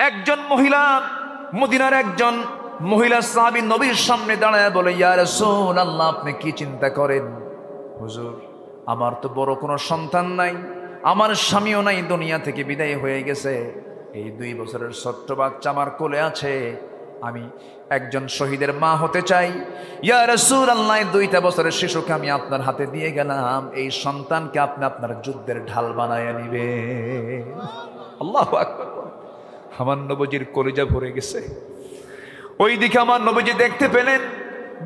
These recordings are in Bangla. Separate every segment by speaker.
Speaker 1: একজন মহিলা, মদিনার একজন মহিলা সাহাবী নবীর সামনে দাঁড়ায় বলে, ইয়া রাসূলুল্লাহ, আপনি কি চিন্তা করেন? হুজুর, আমার তো বড় কোনো সন্তান নাই, আমার স্বামীও নাই, দুনিয়া থেকে বিদায় হয়ে গেছে। এই 2 বছরের ছোট্ট বাচ্চা আমার কোলে আছে, আমি একজন শহীদের মা হতে চাই। ইয়া রাসূলুল্লাহ, 2টা বছরের শিশুকে আমি আপনার হাতে দিয়ে গেলাম, এই সন্তানকে আপনি আপনার যুদ্ধের ঢাল বানায় নিবেন। আল্লাহু আকবার। আমার নবীজির কলিজা ভরে গেছে। ওইদিকে আমার নবীজি দেখতে পেলেন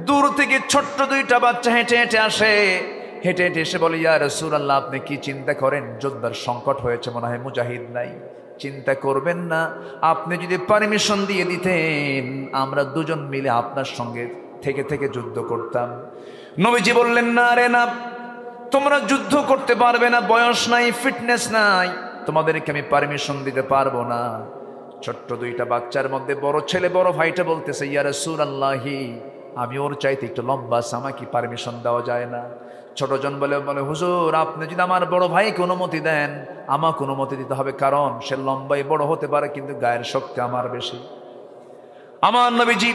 Speaker 1: দূর থেকে ছোট্ট 2টা বাচ্চা হেঁটে হেঁটে আসে। হেঁটে হেঁটে এসে বলে, ইয়া রাসূলুল্লাহ, আপনি কি চিন্তা করেন? যোদ্ধার সংকট হয়েছে, মনে হয় মুজাহিদ নাই। চিন্তা করবেন না, আপনি যদি পারমিশন দিয়ে দিতেন, আমরা 2জন মিলে আপনার সঙ্গে থেকে থেকে যুদ্ধ করতাম। নবীজি বললেন, না রে না, তোমরা যুদ্ধ করতে পারবে না, বয়স নাই, ফিটনেস নাই, তোমাদেরকে আমি পারমিশন দিতে পারবো না। ছোট্ট 2টা বাচ্চার মধ্যে বড় ছেলে, বড় ভাইটা বলতেছে, ইয়া রাসূলুল্লাহ, আমি ওর চাইতে একটু লম্বা, আমাকে পারমিশন দেওয়া যায় না? ছোটজন বলে, হুজুর, আপনি যদি আমার বড় ভাইকে অনুমতি দেন, আমাকে অনুমতি দিতে হবে, কারণ সে লম্বাই বড় হতে পারে, কিন্তু গায়ের শক্তি আমার বেশি। আমার নবীজি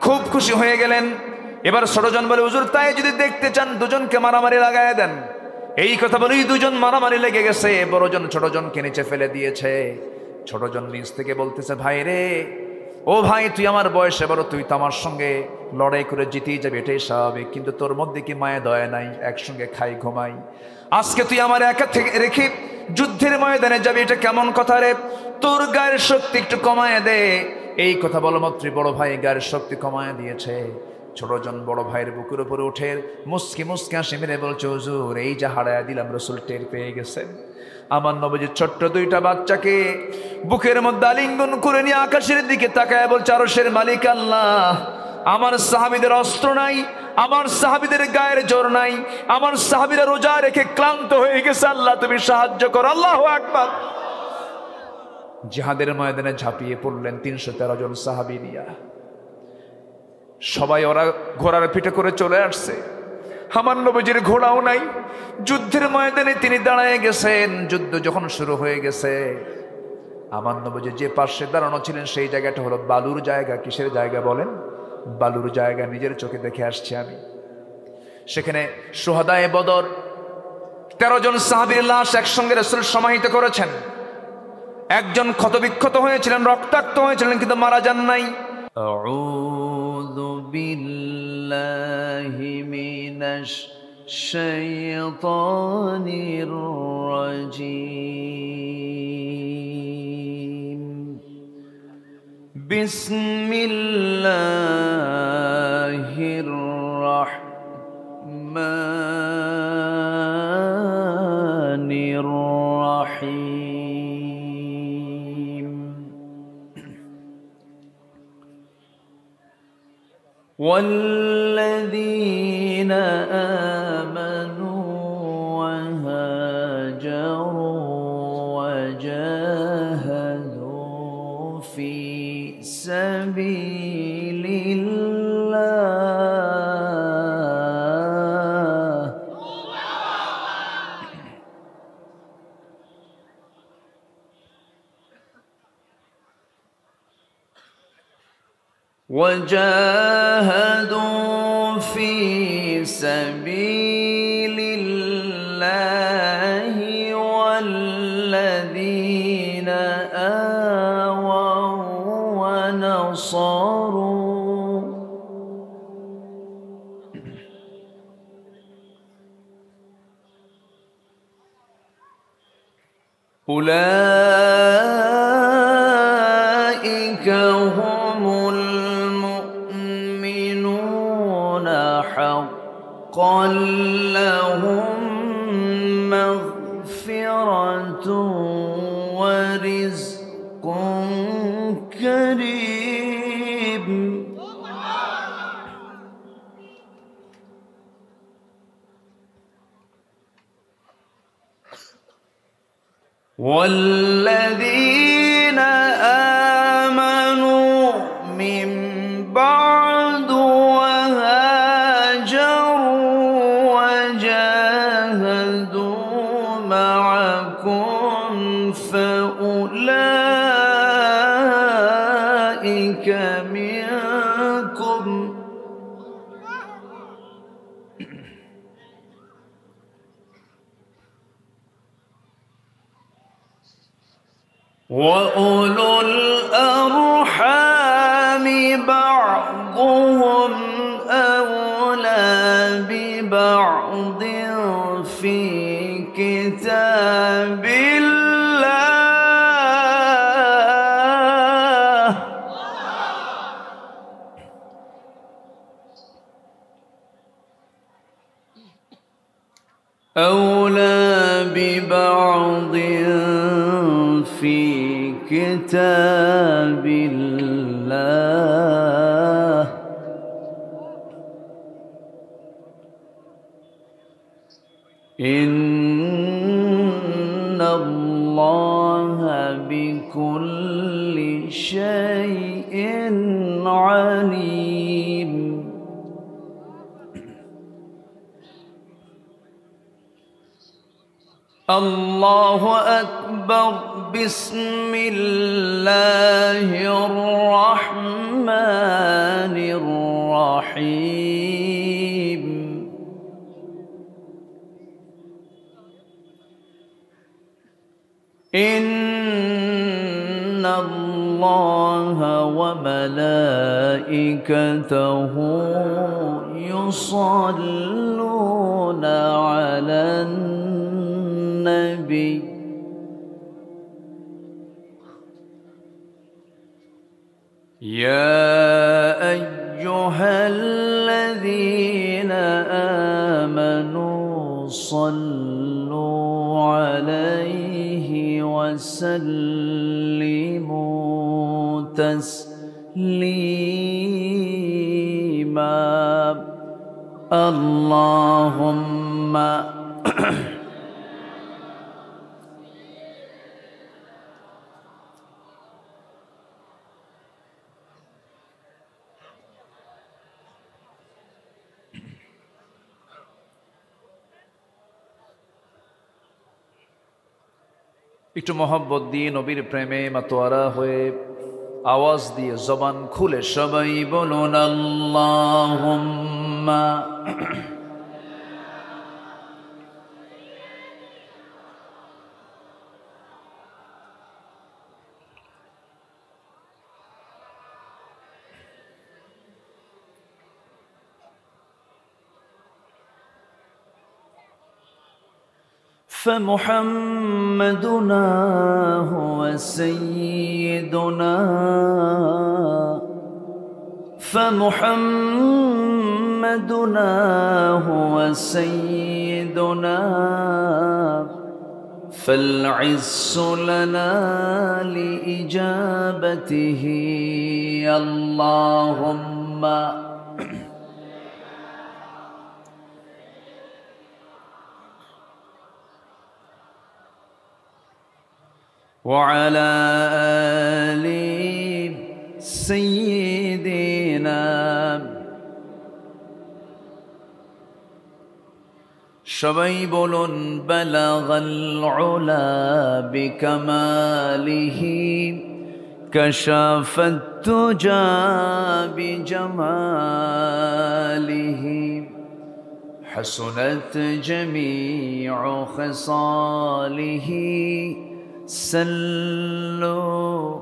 Speaker 1: খুব খুশি হয়ে গেলেন। এবার ছোটজন বলে, হুজুর, তাই যদি দেখতে চান 2জনকে মারামারি লাগায় দেন। এই কথা বলেই 2জন মারামারি লেগে গেছে। বড়জন ছোটজনকে নিচে ফেলে দিয়েছে। ছোটজন নিচ থেকে বলতেছে, ভাই রে, ও ভাই, তুই আমার বয়সে বড়, তুই তো আমার সঙ্গে লড়াই করে জিতেই যাবে, এটাই স্বাভাবিক, কিন্তু তোর মধ্যে কি মায়া দয়া নাই? একসঙ্গে খাই ঘুমাই, আজকে তুই আমার একা থেকে রেখে যুদ্ধের ময়দানে যাবি, এটা কেমন কথা রে? তোর গায়ের শক্তি একটু কমায় দে। এই কথা বলা মাত্রই বড় ভাই গায়ের শক্তি কমায় দিয়েছে। ছোটজন বড় ভাইয়ের বুকের উপরে উঠে মুস্কি মুস্কি হাসি মেরে বলছে, হুজুর, এই যা হারায়া দিলাম, রাসূল টের পেয়ে গেছেন। আমার নবীজি ছোট্ট 2টা বাচ্চাকে বুকের মধ্যে আলিঙ্গন করে নিয়ে আকাশের দিকে তাকায় বলছে, আরশের মালিক আল্লাহ, আমার সাহাবীদের অস্ত্র নাই, আমার সাহাবীদের গায়ের জোর নাই, আমার সাহাবীরা রোজা রেখে ক্লান্ত হয়ে গেছে, আল্লাহ তুমি সাহায্য করো। আল্লাহু আকবার। জিহাদের ময়দানে ঝাঁপিয়ে পড়লেন 313 জন সাহাবী নিয়া। সবাই ওরা ঘোড়ার পিঠে করে চলে আসছে। আমার নবীজির ঘোড়াও নাই। যুদ্ধের ময়দানে তিনি দাঁড়ায় গেছেন। যুদ্ধ যখন শুরু হয়ে গেছে, আমার নবীজি যে পাশে দাঁড়ানো ছিলেন সেই জায়গাটা হলো বালুর জায়গা। কিসের জায়গা বলেন? বালুর জায়গা। নিজের চোখে দেখে আসছি আমি। সেখানে শুহাদায়ে বদর 13 জন সাহাবীর লাশ একসঙ্গে রাসূল সমাহিত করেছেন। একজন ক্ষতবিক্ষত হয়েছিলেন, রক্তাক্ত হয়েছিলেন, কিন্তু মারা যান নাই। আউযু বিল্লাহি মিনাশ শাইতানির রাজীম। বিসমিল্লাহির রাহমানির রাহিম। والذين آمنوا وهاجروا وجاهدوا في سبيل الله وجاهدوا في سبيل الله والذين آووا ونصروا أولئك هم المؤمنون حقا لهم مغفرة ورزق كريم. والذين آمنوا من بعد وهاجروا وجاهدوا معكم فأولئك أولئك منكم وأولو الأرحام بعضهم أولى ببعض في كتاب الله أولى ببعض في كتاب الله إن الله بكل شيء عليم الله أكبر بسم الله الرحمن الرحيم إن الله وملائكته يصلون على النبي يا أيها الذين آمنوا صلوا عليه وسلموا تسليما اللهم একটু মহব্বত দিয়ে নবীর প্রেমে মাতোয়ারা হয়ে আওয়াজ দিয়ে জবান খুলে সবাই বলুন আল্লাহুম্মা فمحمدنا هو سيدنا فمحمدنا هو سيدنا فالعز لنا لإجابته اللهم وعلى آل سيدنا সবাই বলুন بلغ العلا بكماله كشف التجى بجماله حسنت جميع خصاله سلوا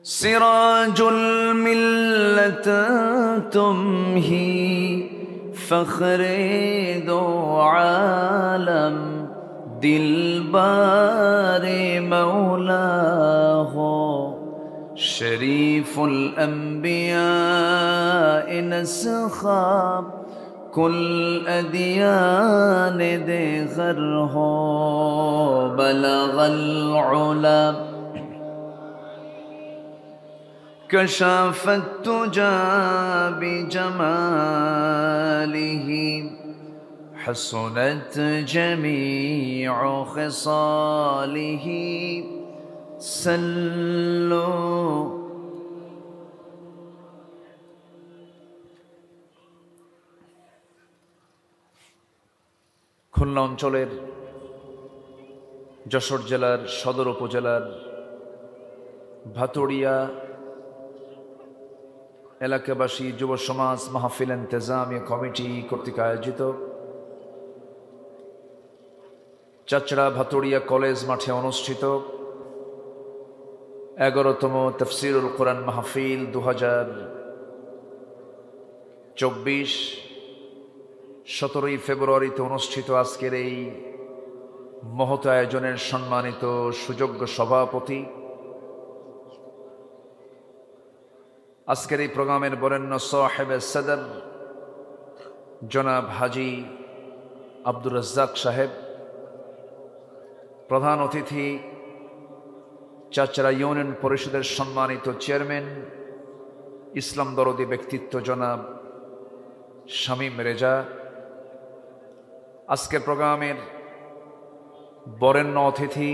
Speaker 1: سراج الملة تمهي فخر دو عالم دلبار مولاه شريف الأنبياء نسخاب كل أديان دغره بلغ العلا كشف التجى بجماله حسنت جميع خصاله سلوا খুলনা অঞ্চলের যশোর জেলার সদর উপজেলার ভাতুড়িয়া এলাকাবাসী যুব সমাজ মাহফিল ইন্তেজামিয়া কমিটি কর্তৃক আয়োজিত চাচড়া ভাতুড়িয়া কলেজ মাঠে অনুষ্ঠিত 11তম তাফসীরুল কোরআন মাহফিল 2024 17ই ফেব্রুয়ারিতে অনুষ্ঠিত আজকের এই মহৎ আয়োজনের সম্মানিত সুযোগ্য সভাপতি, আজকের এই প্রোগ্রামের বরেণ্য সাহেবে সদর জনাব হাজী আব্দুর রাজ্জাক সাহেব, প্রধান অতিথি চাচড়া ইউনিয়ন পরিষদের সম্মানিত চেয়ারম্যান ইসলাম দরদি ব্যক্তিত্ব জনাব শামীম রেজা, আজকের প্রোগ্রামের বরেণ্য অতিথি,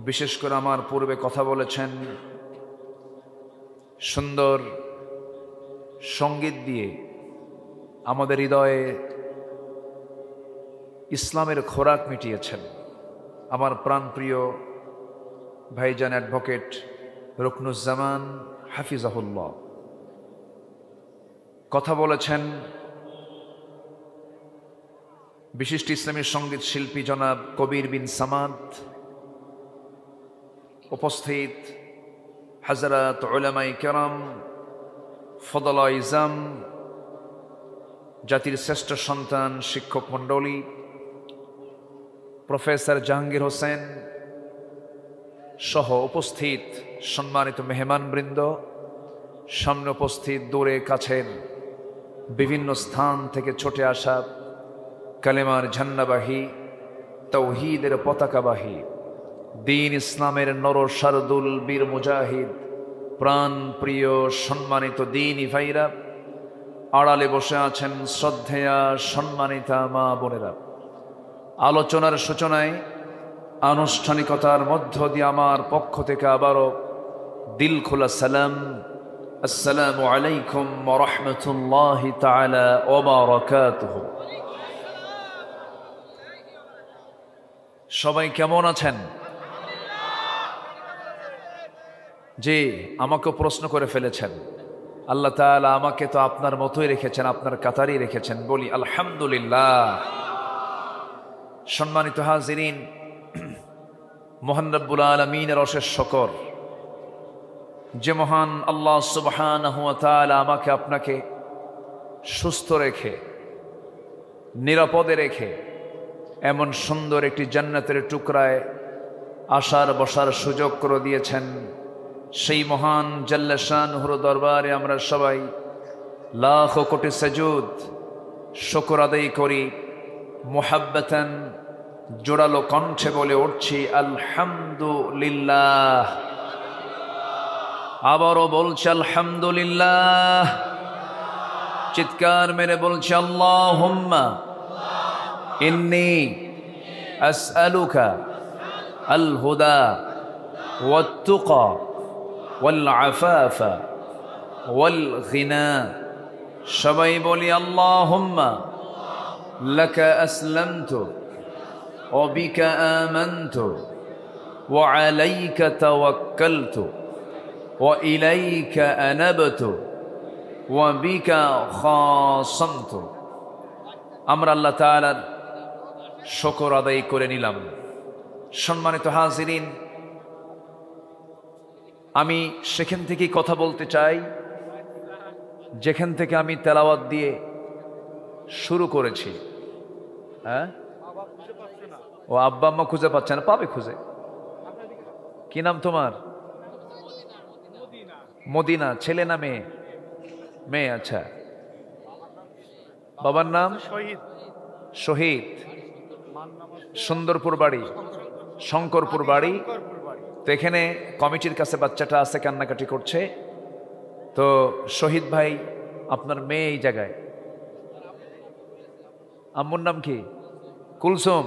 Speaker 1: বিশেষ করে আমার পূর্বে কথা বলেছেন, সুন্দর সঙ্গীত দিয়ে আমাদের হৃদয়ে ইসলামের খোরাক মিটিয়েছেন আমার প্রাণপ্রিয় ভাইজান অ্যাডভোকেট রুকনুজ্জামান হাফিজাহুল্লাহ। কথা বলেছেন বিশিষ্ট ইসলামী সঙ্গীত শিল্পী জনাব কবির বিন সামাদ। উপস্থিত হযরত উলামায়ে কেরাম, ফদলা ইজাম, জাতির শ্রেষ্ঠ সন্তান শিক্ষক মণ্ডলী, প্রফেসর জাহাঙ্গীর হোসেন সহ উপস্থিত সম্মানিত মেহমানবৃন্দ, সামনে উপস্থিত দূরে কাছের বিভিন্ন স্থান থেকে ছুটে আসা কালেমার ঝান্ডাবাহী, তাওহীদের পতাকাবাহী, দিন ইসলামের নর শারদুল বীর মুজাহিদ, প্রাণ প্রিয় সম্মানিত দিনী ভাইরা, আড়ালে বসে আছেন শ্রদ্ধেয়া সম্মানিতা মা বোনেরা, আলোচনার সূচনায় আনুষ্ঠানিকতার মধ্য দিয়ে আমার পক্ষ থেকে আবারও দিল খোলা সালাম, আসসালামু আলাইকুম ওয়া রাহমাতুল্লাহি তাআলা ওয়া বারাকাতুহু। সবাই কেমন আছেন? জি, আমাকে প্রশ্ন করে ফেলেছেন। আল্লাহ তাআলা আমাকে তো আপনার মতোই রেখেছেন, আপনার কাতারই রেখেছেন, বলি আলহামদুলিল্লাহ। সম্মানিত হাজিরিন, মহান রব্বুল আলামিনের অশেষ শুকর, যে মহান আল্লাহ সুবহানাহু ওয়া তাআলা আমাকে আপনাকে সুস্থ রেখে নিরাপদে রেখে এমন সুন্দর একটি জান্নাতের টুকরায় আসার বসার সুযোগ করে দিয়েছেন। সেই মহান জাল্লা শানুহুর দরবারে আমরা সবাই লাখ কোটি সাজুদ শুকর আদায় করি, মুহাব্বাতান জোরালো কণ্ঠে বলে উঠছি আলহামদুলিল্লাহ। আবারও বলছি আলহামদুলিল্লাহ। চিৎকার মেরে বলছি আল্লাহুম্মা ইন্নী আসআলুকা আল হুদা ওয়াত তুকা ওয়াল আফাফা ওয়াল গিনা। সবাই বলি আল্লাহুম্মা লাকা আসলামতু ওয়া বিকা আমানতু ওয়া আলাইকা তাওয়াক্কালতু ওয়া ইলাইকা আনাবতু ওয়া বিকা খাসামতু। আমরা আল্লাহ তাআলার শুকর আদায় করে নিলাম। সম্মানিত হাজিরিন, আমি সেখান থেকেই কথা বলতে চাই যেখান থেকে আমি তেলাওয়াত দিয়ে শুরু করেছি। হ্যাঁ, ও আব্বা আম্মা খুঁজে পাচ্ছে না, পাবে খুঁজে। কি নাম তোমার? মদিনা। ছেলে না মেয়ে? মেয়ে। আচ্ছা, বাবার নাম? শহীদ। সুন্দরপুর বাড়ি, শঙ্করপুর বাড়ি। তো এখানে কমিটির কাছে বাচ্চাটা আছে, কান্নাকাটি করছে। তো শহীদ ভাই, আপনার মেয়ে এই জায়গায়, আম্মুর নাম কি? কুলসুম।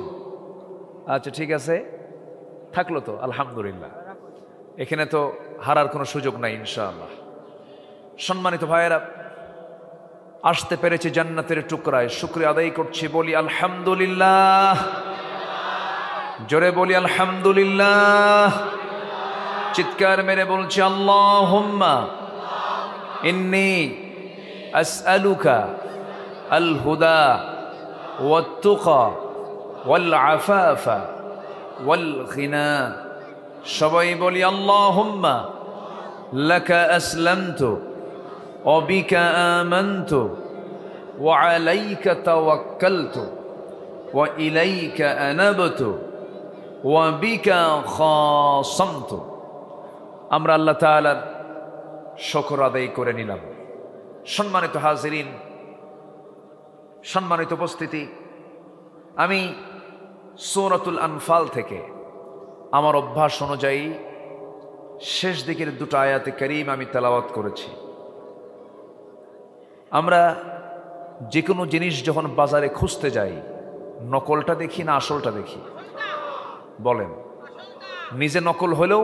Speaker 1: আচ্ছা, ঠিক আছে, থাকলো তো আলহামদুলিল্লাহ। এখানে তো হারার কোনো সুযোগ নাই ইনশাআল্লাহ। সম্মানিত ভাইয়েরা, আসতে পেরেছি জান্নাতের টুকরায়, শুকরিয়া আদায় করছি, বলি আলহামদুলিল্লাহ। জোরে বলি আলহামদুলিল্লাহ। চিৎকার মেরে বলছি আল্লাহুম্মা ইন্নী আসআলুকা আল হুদা ওয়াত তুকা ওয়াল আফাফা ওয়াল গিনা। সবাই বলি আল্লাহুম্মা লাকা আসলামতু ওয়া বিকা আমানতু ওয়া আলাইকা তাওয়াক্কালতু ওয়া ইলাইকা আনাবতু ওয়া বিকা খাসামতু। আমরা আল্লাহ তাআলার শুকর আদায় করে নিলাম। সম্মানিত হাজিরিন, সম্মানিত উপস্থিতি, আমি সূরাতুল আনফাল থেকে আমার অভ্যাস অনুযায়ী শেষ দিকের দুটো আয়াতে কারীম আমি তেলাওয়াত করেছি। আমরা যে কোনো জিনিস যখন বাজারে খুঁজতে যাই, নকলটা দেখি না আসলটা দেখি? বলেন। নিজে নকল হলেও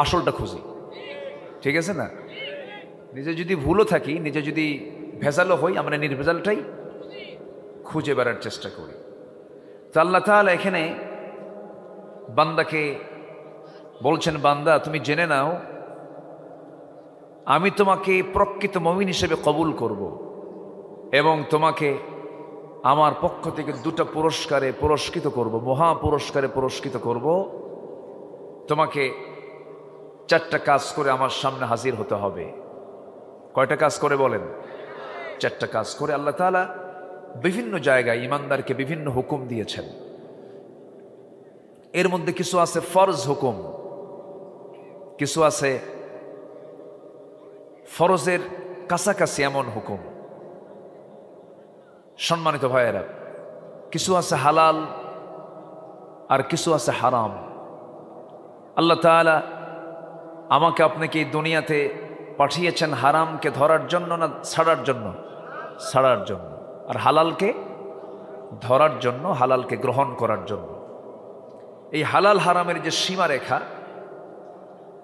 Speaker 1: আসলটা খুঁজি, ঠিক আছে না? নিজে যদি ভুলও থাকি, নিজে যদি ভেজালও হই, আমরা নির্ভেজালটাই খুঁজে বেড়ার চেষ্টা করি। তো আল্লাহ তাআলা এখানে বান্দাকে বলছেন, বান্দা তুমি জেনে নাও আমি তোমাকে প্রকৃত মুমিন হিসেবে কবুল করব এবং তোমাকে আমার পক্ষ থেকে দুটো পুরস্কারে পুরস্কৃত করব, মহা পুরস্কারে পুরস্কৃত করব। তোমাকে 4টা কাজ করে আমার সামনে হাজির হতে হবে। কয়টা কাজ করে বলেন? 4টা কাজ করে। আল্লাহ তাআলা বিভিন্ন জায়গায় ইমানদারকে বিভিন্ন হুকুম দিয়েছেন। এর মধ্যে কিছু আছে ফরজ হুকুম, কিছু আছে ফরজের কাছাকাছি এমন হুকুম। সম্মানিত ভাইয়েরা, কিছু আছে হালাল আর কিছু আছে হারাম। আল্লাহ তাআলা আমাকে আপনাকে এই দুনিয়াতে পাঠিয়েছেন হারামকে ধরার জন্য না ছাড়ার জন্য? ছাড়ার জন্য। আর হালালকে ধরার জন্য, হালালকে গ্রহণ করার জন্য। এই হালাল হারামের যে সীমারেখা,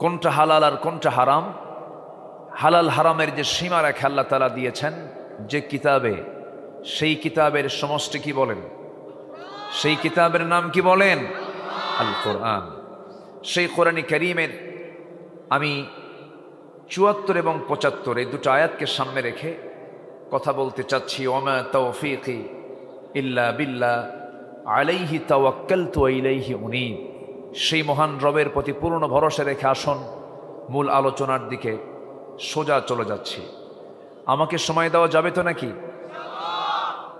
Speaker 1: কোনটা হালাল আর কোনটা হারাম, হালাল হারামের যে সীমারেখা আল্লাহ তাআলা দিয়েছেন যে কিতাবে, সেই কিতাবের সমষ্টি কি বলেন? সেই কিতাবের নাম কি বলেন? আল কোরআন। সেই কোরআনে কারীমের আমি 74 এবং 75 এই দুটো আয়াতকে সামনে রেখে কথা বলতে চাচ্ছি। ওমা তাওফীকি ইল্লা বিল্লাহ আলাইহি তাওয়াক্কালতু ওয়া ইলাইহি উনীব। সেই মহান রবের প্রতি পূর্ণ ভরসা রেখে আসুন মূল আলোচনার দিকে সোজা চলে যাচ্ছি। আমাকে সময় দেওয়া যাবে তো নাকি?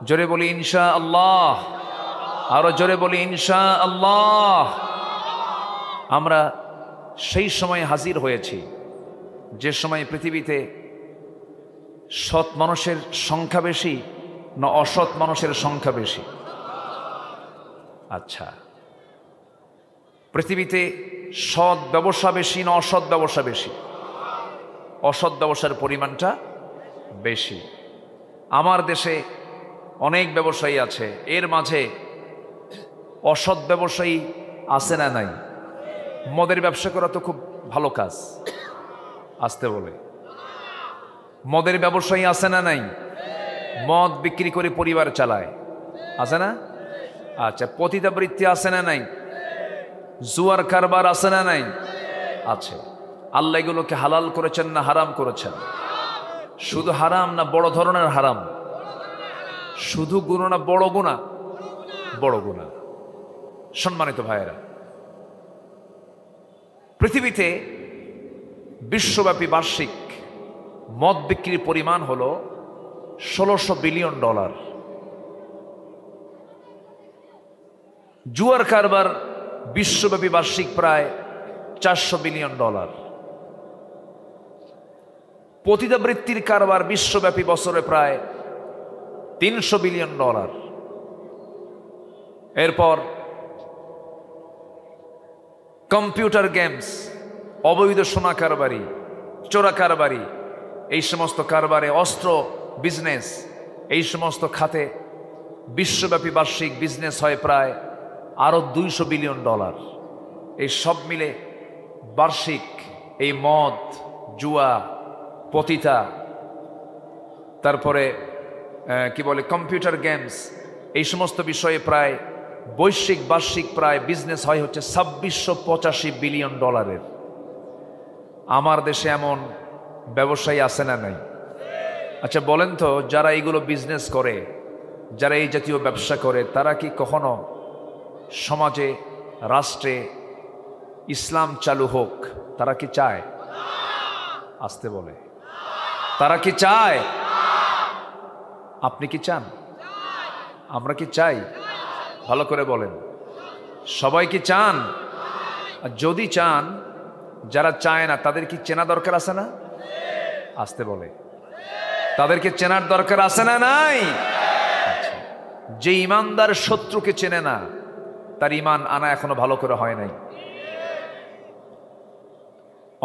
Speaker 1: জোরে বলি ইনশাআল্লাহ। আরো জোরে বলি ইনশাআল্লাহ। আমরা সেই সময় হাজির হয়েছি যে সময় পৃথিবীতে সৎ মানুষের সংখ্যা বেশি না অসৎ মানুষের সংখ্যা বেশি? আচ্ছা, পৃথিবীতে সৎ ব্যবসা বেশি না অসৎ ব্যবসা বেশি? অসৎ ব্যবসার পরিমাণটা বেশি। আমার দেশে অনেক ব্যবসায়ী আছে, এর মাঝে অসৎ ব্যবসায়ী আছে না নাই? মদের ব্যবসা করা তো খুব ভালো কাজ, আসতে বলে। মদের ব্যবসায়ী আছে না নাই? মদ বিক্রি করে পরিবার চালায়, আছে না? আচ্ছা, পতিতাবৃত্তি আছে না নাই? জুয়ার কারবার আছে না নাই? আছে। আল্লাহ এগুলোকে হালাল করেছেন না হারাম করেছেন? শুধু হারাম না বড় ধরনের হারাম? শুধু গুনাহ না বড় গুনাহ? বড় গুনাহ। সম্মানিত ভাইয়েরা, পৃথিবীতে বিশ্বব্যাপী বার্ষিক মদ বিক্রির পরিমাণ হল $1600 বিলিয়ন। জুয়ার কারবার বিশ্বব্যাপী বার্ষিক প্রায় $400 বিলিয়ন। পতিতাবৃত্তির কারবার বিশ্বব্যাপী বছরে প্রায় $300 বিলিয়ন। এরপর কম্পিউটার গেমস, অবৈধ সোনা কারবারি, চোরা কারবারি, এই সমস্ত কারবারে, অস্ত্র বিজনেস, এই সমস্ত খাতে বিশ্বব্যাপী বার্ষিক বিজনেস হয় প্রায় আরো $200 বিলিয়ন। এই সব মিলে বার্ষিক এই মদ, জুয়া, পতিতা, তারপরে কি বলে কম্পিউটার গেমস, এই সমস্ত বিষয়ে প্রায় বৈশ্বিক বার্ষিক প্রায় বিজনেস হয় হচ্ছে $2685 বিলিয়ন। আমার দেশে এমন ব্যবসায়ী আছে না নাই? আচ্ছা বলেন তো, যারা এইগুলো বিজনেস করে, যারা এই জাতীয় ব্যবসা করে, তারা কি কখনো সমাজে, রাষ্ট্রে ইসলাম চালু হোক তারা কি চায়? আসতে বলে, তারা কি চায়? আপনি কি চান? আমরা কি চাই? ভালো করে বলেন, সবাই কি চান? আর যদি চান, যারা চায় না তাদের কি চেনা দরকার আছে না? আসতে বলে, তাদেরকে চেনার দরকার আছে না নাই? আচ্ছা, যে ইমানদার শত্রুকে চেনে না, তার ইমান আনা এখনো ভালো করে হয় নাই।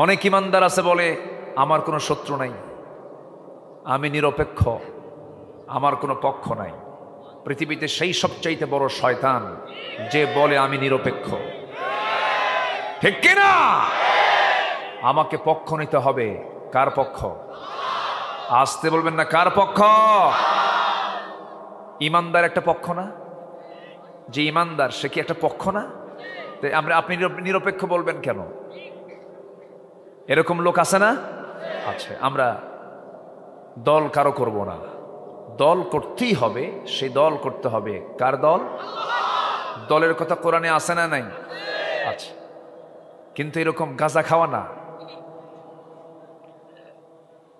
Speaker 1: অনেক ইমানদার আছে বলে আমার কোনো শত্রু নাই, আমি নিরপেক্ষ, আমার কোনো পক্ষ নাই। পৃথিবীতে সেই সবচাইতে বড় শয়তান যে বলে আমি নিরপেক্ষ, ঠিক কিনা? আমাকে পক্ষ নিতে হবে। কার পক্ষ? আসতে বলবেন না, কার পক্ষ? ইমানদার একটা পক্ষ না? যে ইমানদার সে কি একটা পক্ষ না? আপনি নিরপেক্ষ বলবেন কেন? এরকম লোক আছে না? আচ্ছা, আমরা দল কারো করব না, দল করতেই হবে। সেই দল করতে হবে কার দল? দলের কথা কোরআনে আছে না নাই? আচ্ছা, কিন্তু এরকম গাঁজা খাওয়া না,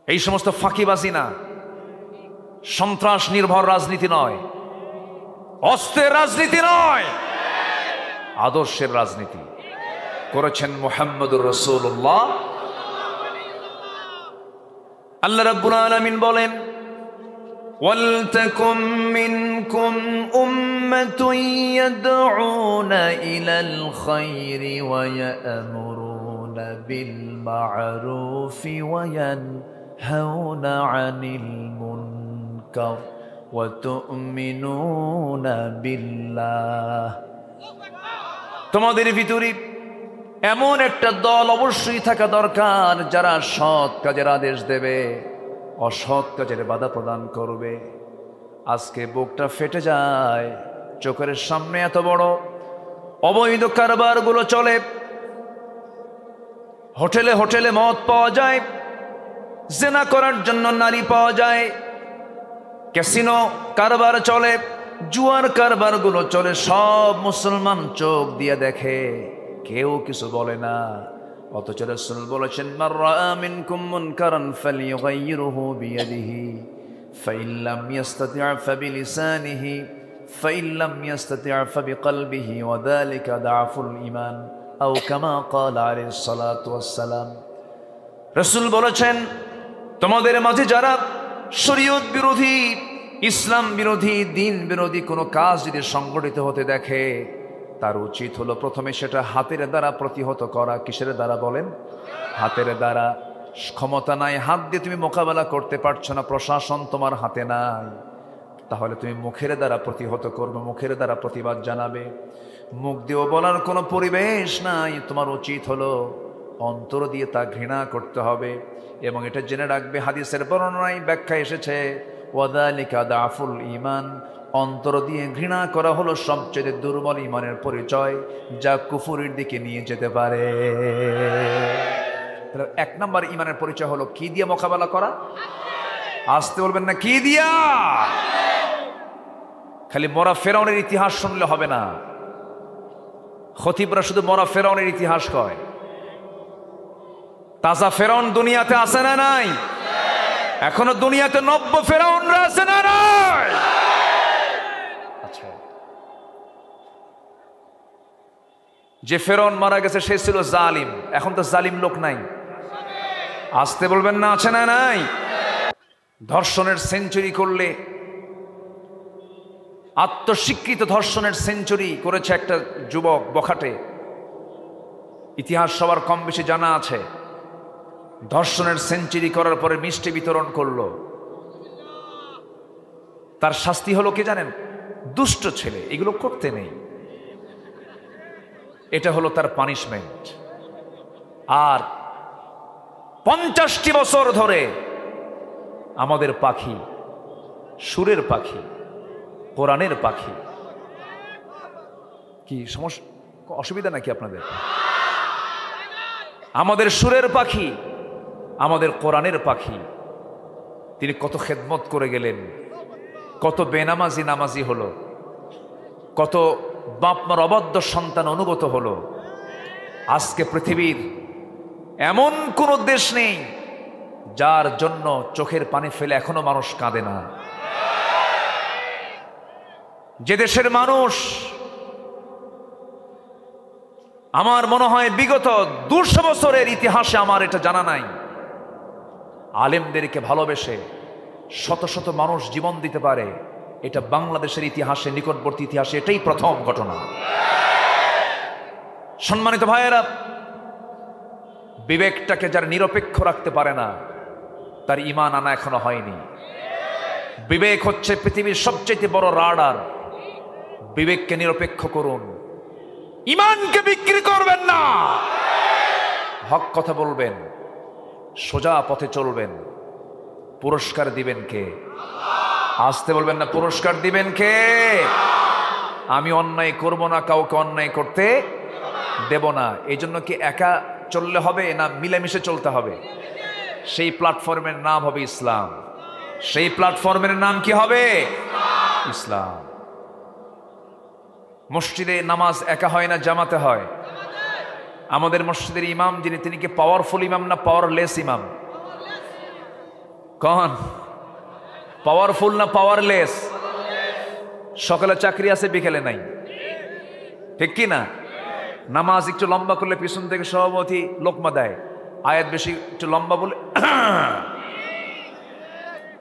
Speaker 1: এই সমস্ত ফাঁকিবাজি না, সন্ত্রাস নির্ভর রাজনীতি নয়, অস্ত্রের রাজনীতি নয়, আদর্শের রাজনীতি করেছেন মুহাম্মদুর রাসূলুল্লাহ। আল্লাহ রাব্বুল আলামিন বলেন, ওয়ালতাকুম মিনকুম উম্মাতুন ইয়াদউনা ইলাল খায়রি ওয়া ইয়া'মুরুনা বিল মা'রুফি ওয়া ইয়ানহাউনা আনিল মুনকার ওয়া তু'মিনুনা বিল্লাহ। তোমাদের ভিতরে এমন একটা দল অবশ্যই থাকা দরকার যারা সৎ কাজের আদেশ দেবে, অসৎ কাজের বাধা প্রদান করবে। আজকে বুকটা ফেটে যায়, চোখের সামনে এত বড় অবৈধ কারবারগুলো চলে। হোটেলে হোটেলে মদ পাওয়া যায়, জেনা করার জন্য নারী পাওয়া যায়, ক্যাসিনো কারবার চলে, জুয়ার কারবারগুলো চলে। সব মুসলমান চোখ দিয়ে দেখে, কেউ কিছু বলে না। অথচ রাসূল বলেছেন, মান রাআ মিনকুম মুনকারান ফালিয়ুগাইয়িরহু বিয়াদিহি ফাইন লাম ইস্তাতি' ফাবিলিসানিহি ফাইন লাম ইস্তাতি' ফাবিকলবিহি ওয়া যালিকা দাআফুল ঈমান আও কামা ক্বালা আলাইহিস সালাতু ওয়াস সালাম। রাসূল বলেছেন, তোমাদের মাঝে যারা শরীয়ত বিরোধী, ইসলাম বিরোধী, দিন বিরোধী কোনো কাজ যদি সংগঠিত হতে দেখে, তার উচিত হলো প্রথমে সেটা হাতের দ্বারা প্রতিহত করা। কিসের দ্বারা বলেন? হাতের দ্বারা। ক্ষমতা নাই, হাত দিয়ে তুমি মোকাবেলা করতে পারছো না, প্রশাসন তোমার হাতে নাই, তাহলে তুমি মুখের দ্বারা প্রতিহত করবে, মুখের দ্বারা প্রতিবাদ জানাবে। মুখ দিয়েও বলার কোনো পরিবেশ নাই, তোমার উচিত হলো অন্তর দিয়ে তা ঘৃণা করতে হবে। এবং এটা জেনে রাখবে, হাদিসের বর্ণনায় ব্যাখ্যা এসেছে, ওয়াযালিকা দাফুল ঈমান, অন্তর দিয়ে ঘৃণা করা হলো সবচেয়ে দুর্বল ঈমানের পরিচয়, যা কুফুরের দিকে নিয়ে যেতে পারে। তাহলে এক নম্বর ঈমানের পরিচয় হলো কি দিয়ে মোকাবেলা করা? আসতে বলবেন না, কি দিয়া? খালি মরা ফেরাউনের ইতিহাস শুনলে হবে না। খতিবরা শুধু মরা ফেরাউনের ইতিহাস কয়। তাজা ফেরাউন দুনিয়াতে আছে না নাই? এখনো দুনিয়াতে নব্য ফেরাউনরা আছে না নাই? আচ্ছা, যে ফেরাউন মারা গেছে সে ছিল জালিম, এখন তো জালিম লোক নাই। আসতে বলবেন না, আছে না নাই? ধর্ষণের সেঞ্চুরি করলে, আত্মস্বীকৃত ধর্ষণের সেঞ্চুরি করেছে একটা যুবক বখাটে। ইতিহাস সবার কম বেশি জানা আছে। ধর্ষণের সেঞ্চুরি করার পরে মিষ্টি বিতরণ করলো। তার শাস্তি হলো কি জানেন? দুষ্ট ছেলে, এগুলো করতে নেই। এটা হলো তার পানিশমেন্ট। আর 50টি বছর ধরে আমাদের পাখি, সুরের পাখি, কোরআনের পাখি, কি সমস্যা, অসুবিধা নাকি আপনাদের? আমাদের সুরের পাখি, আমাদের কোরআনের পাখি, তিনি কত খেদমত করে গেলেন, কত বেনামাজি নামাজি হলো, কত বাপ মার অবাধ্য সন্তান অনুগত হলো। আজকে পৃথিবীর এমন কোন দেশ নেই যার জন্য চোখের পানি ফেলে এখনো মানুষ কাঁদে না। যে দেশের মানুষ আমার মনে হয় বিগত 200 বছরের ইতিহাসে, আমার এটা জানা নাই, আলেমদেরকে ভালোবেসে শত শত মানুষ জীবন দিতে পারে, এটা বাংলাদেশের ইতিহাসে, নিকটবর্তী ইতিহাসে এটাই প্রথম ঘটনা। সম্মানিত ভাইয়েরা, বিবেকটাকে যারা নিরপেক্ষ রাখতে পারে না তার ঈমান আনা এখনো হয়নি। বিবেক হচ্ছে পৃথিবীর সবচেয়ে বড় রাডার। বিবেককে নিরপেক্ষ করুন, ঈমানকে বিক্রি করবেন না, হক কথা বলবেন, সোজা পথে চলবেন। পুরস্কার দিবেন কে? আসতে বলবেন না, পুরস্কার দিবেন কে? আমি অন্যায় করব না, কাউকে অন্যায় করতে দেব না। এই জন্য কি একা চললে হবে না মিলেমিশে চলতে হবে? সেই প্ল্যাটফর্মের নাম হবে ইসলাম। সেই প্ল্যাটফর্মের নাম কি হবে? ইসলাম। মসজিদে নামাজ একা হয় না, জামাতে হয়। আমাদের মসজিদের ইমাম যিনি, তিনি কি পাওয়ারফুল ইমাম না পাওয়ারলেস ইমাম? কন পাওয়ারফুল না পাওয়ারলেস? সকালে চাকরি আছে, বিকেলে নাই, ঠিক কি না? নামাজ একটু লম্বা করলে পিছন থেকে সভাপতি লোকমা দেয়, আয়াত বেশি একটু লম্বা বলে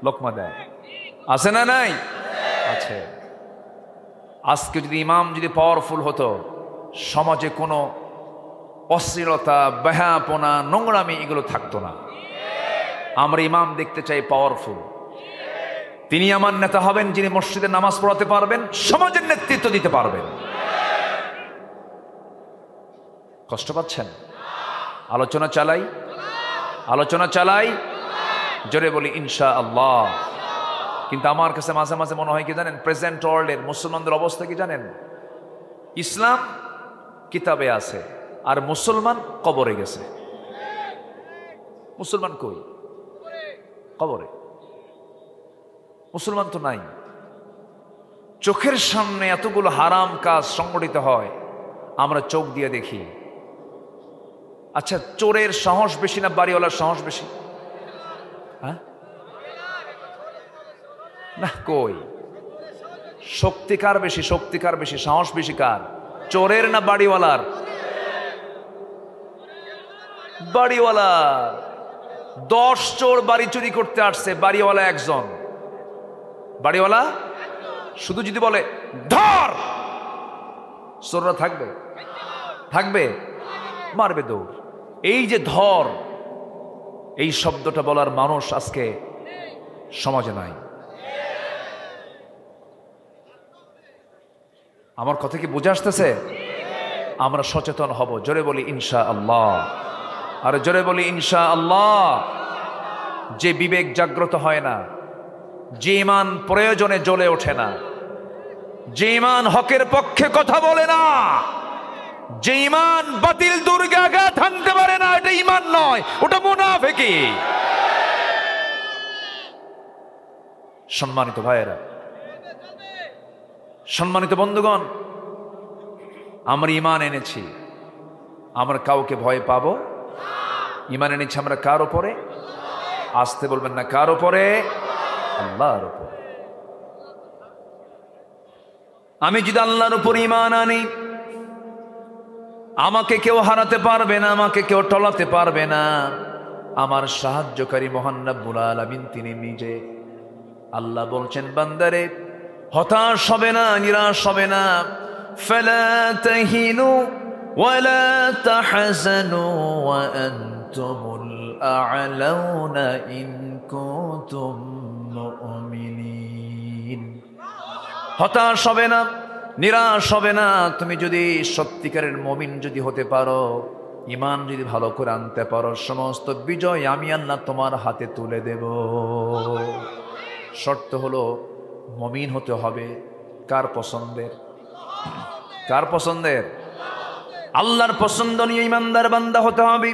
Speaker 1: লোকমা দেয়। আছে না নাই? আছে। আজকে যদি ইমাম যদি পাওয়ারফুল হতো, সমাজে কোনো অশ্লীলতা, বেহাপনা, নোংরামি এগুলো থাকতো না। আমরা ইমাম দেখতে চাই পাওয়ারফুল। তিনি আমার নেতা হবেন যিনি মসজিদে নামাজ পড়াতে পারবেন, সমাজের নেতৃত্ব দিতে পারবেন। কষ্ট পাচ্ছেন? আলোচনা চালাই, আলোচনা চালাই, জোরে বলি ইনশাআল্লাহ। কিন্তু আমার কাছে মাঝে মাঝে মনে হয় কি জানেন, প্রেজেন্ট ওয়ার্ল্ডের মুসলমানদের অবস্থা কি জানেন? ইসলাম কিতাবে আছে আর মুসলমান কবরে গেছে। মুসলমান কই? কবরে। মুসলমান তো নাই। চোখের সামনে এতগুলো হারাম কাজ সংগঠিত হয়, আমরা চোখ দিয়ে দেখি। আচ্ছা, চোরের সাহস বেশি না বাড়িওয়ালার সাহস বেশি? হ্যাঁ না, কই? শক্তি কার বেশি? শক্তি কার বেশি? সাহস বেশি কার? চোরের না বাড়িওয়ালার? বাড়িওয়ালা। 10 চোর বাড়ি চুরি করতে আসছে, বাড়িওয়ালা একজন। বাড়িওয়ালা শুধু যদি বলে ধর, চোররা থাকবে? থাকবে? মারবে দৌড়। এই যে ধর, এই শব্দটা বলার মানুষ আজকে সমাজে নাই। আমার কথা কি বুঝে আসতেছে? আমরা সচেতন হব। জোরে বলি ইনশাআল্লাহ। আর জোরে বলি ইনশাআল্লাহ। যে বিবেক জাগ্রত হয় না, যে ঈমান প্রয়োজনে জ্বলে ওঠে না, যে ঈমান হকের পক্ষে কথা বলে না, যে ঈমান বাতিল দুর্গে আঘাত হানতে পারে না, এটা ঈমান নয়, ওটা মুনাফিকি। সম্মানিত ভাইয়েরা, সম্মানিত বন্ধুগণ, আমরা ঈমান এনেছি, আমরা কাউকে ভয় পাবো? ঈমান এনেছি আমরা কার উপরে? আসতে বলবেন না, কার উপরে? আল্লাহর উপরে। আমি যদি আল্লাহর উপর ঈমান আনি, আমাকে কেউ হারাতে পারবে না, আমাকে কেউ টলাতে পারবে না। আমার সাহায্যকারী মহান রব্বুল আলামিন তিনি নিজে। আল্লাহ বলছেন, বান্দারে হতাশ হবে না, নিরাশ হবে না। ফালা তাহিনু ওয়ালা তাহজানু ওয়া আনতুমুল আ'লাউনা ইন কুনতুম মুমিনিন। হতাশ হবে না, নিরাশ হবে না। তুমি যদি সত্যিকারের মুমিন যদি হতে পারো, ঈমান যদি ভালো করে আনতে পারো, সমস্ত বিজয় আমি আল্লাহ তোমার হাতে তুলে দেব। শর্ত হলো মুমিন হতে হবে কার পছন্দের? কার পছন্দের? আল্লাহর পছন্দনীয় ঈমানদার বান্দা হতে হবে।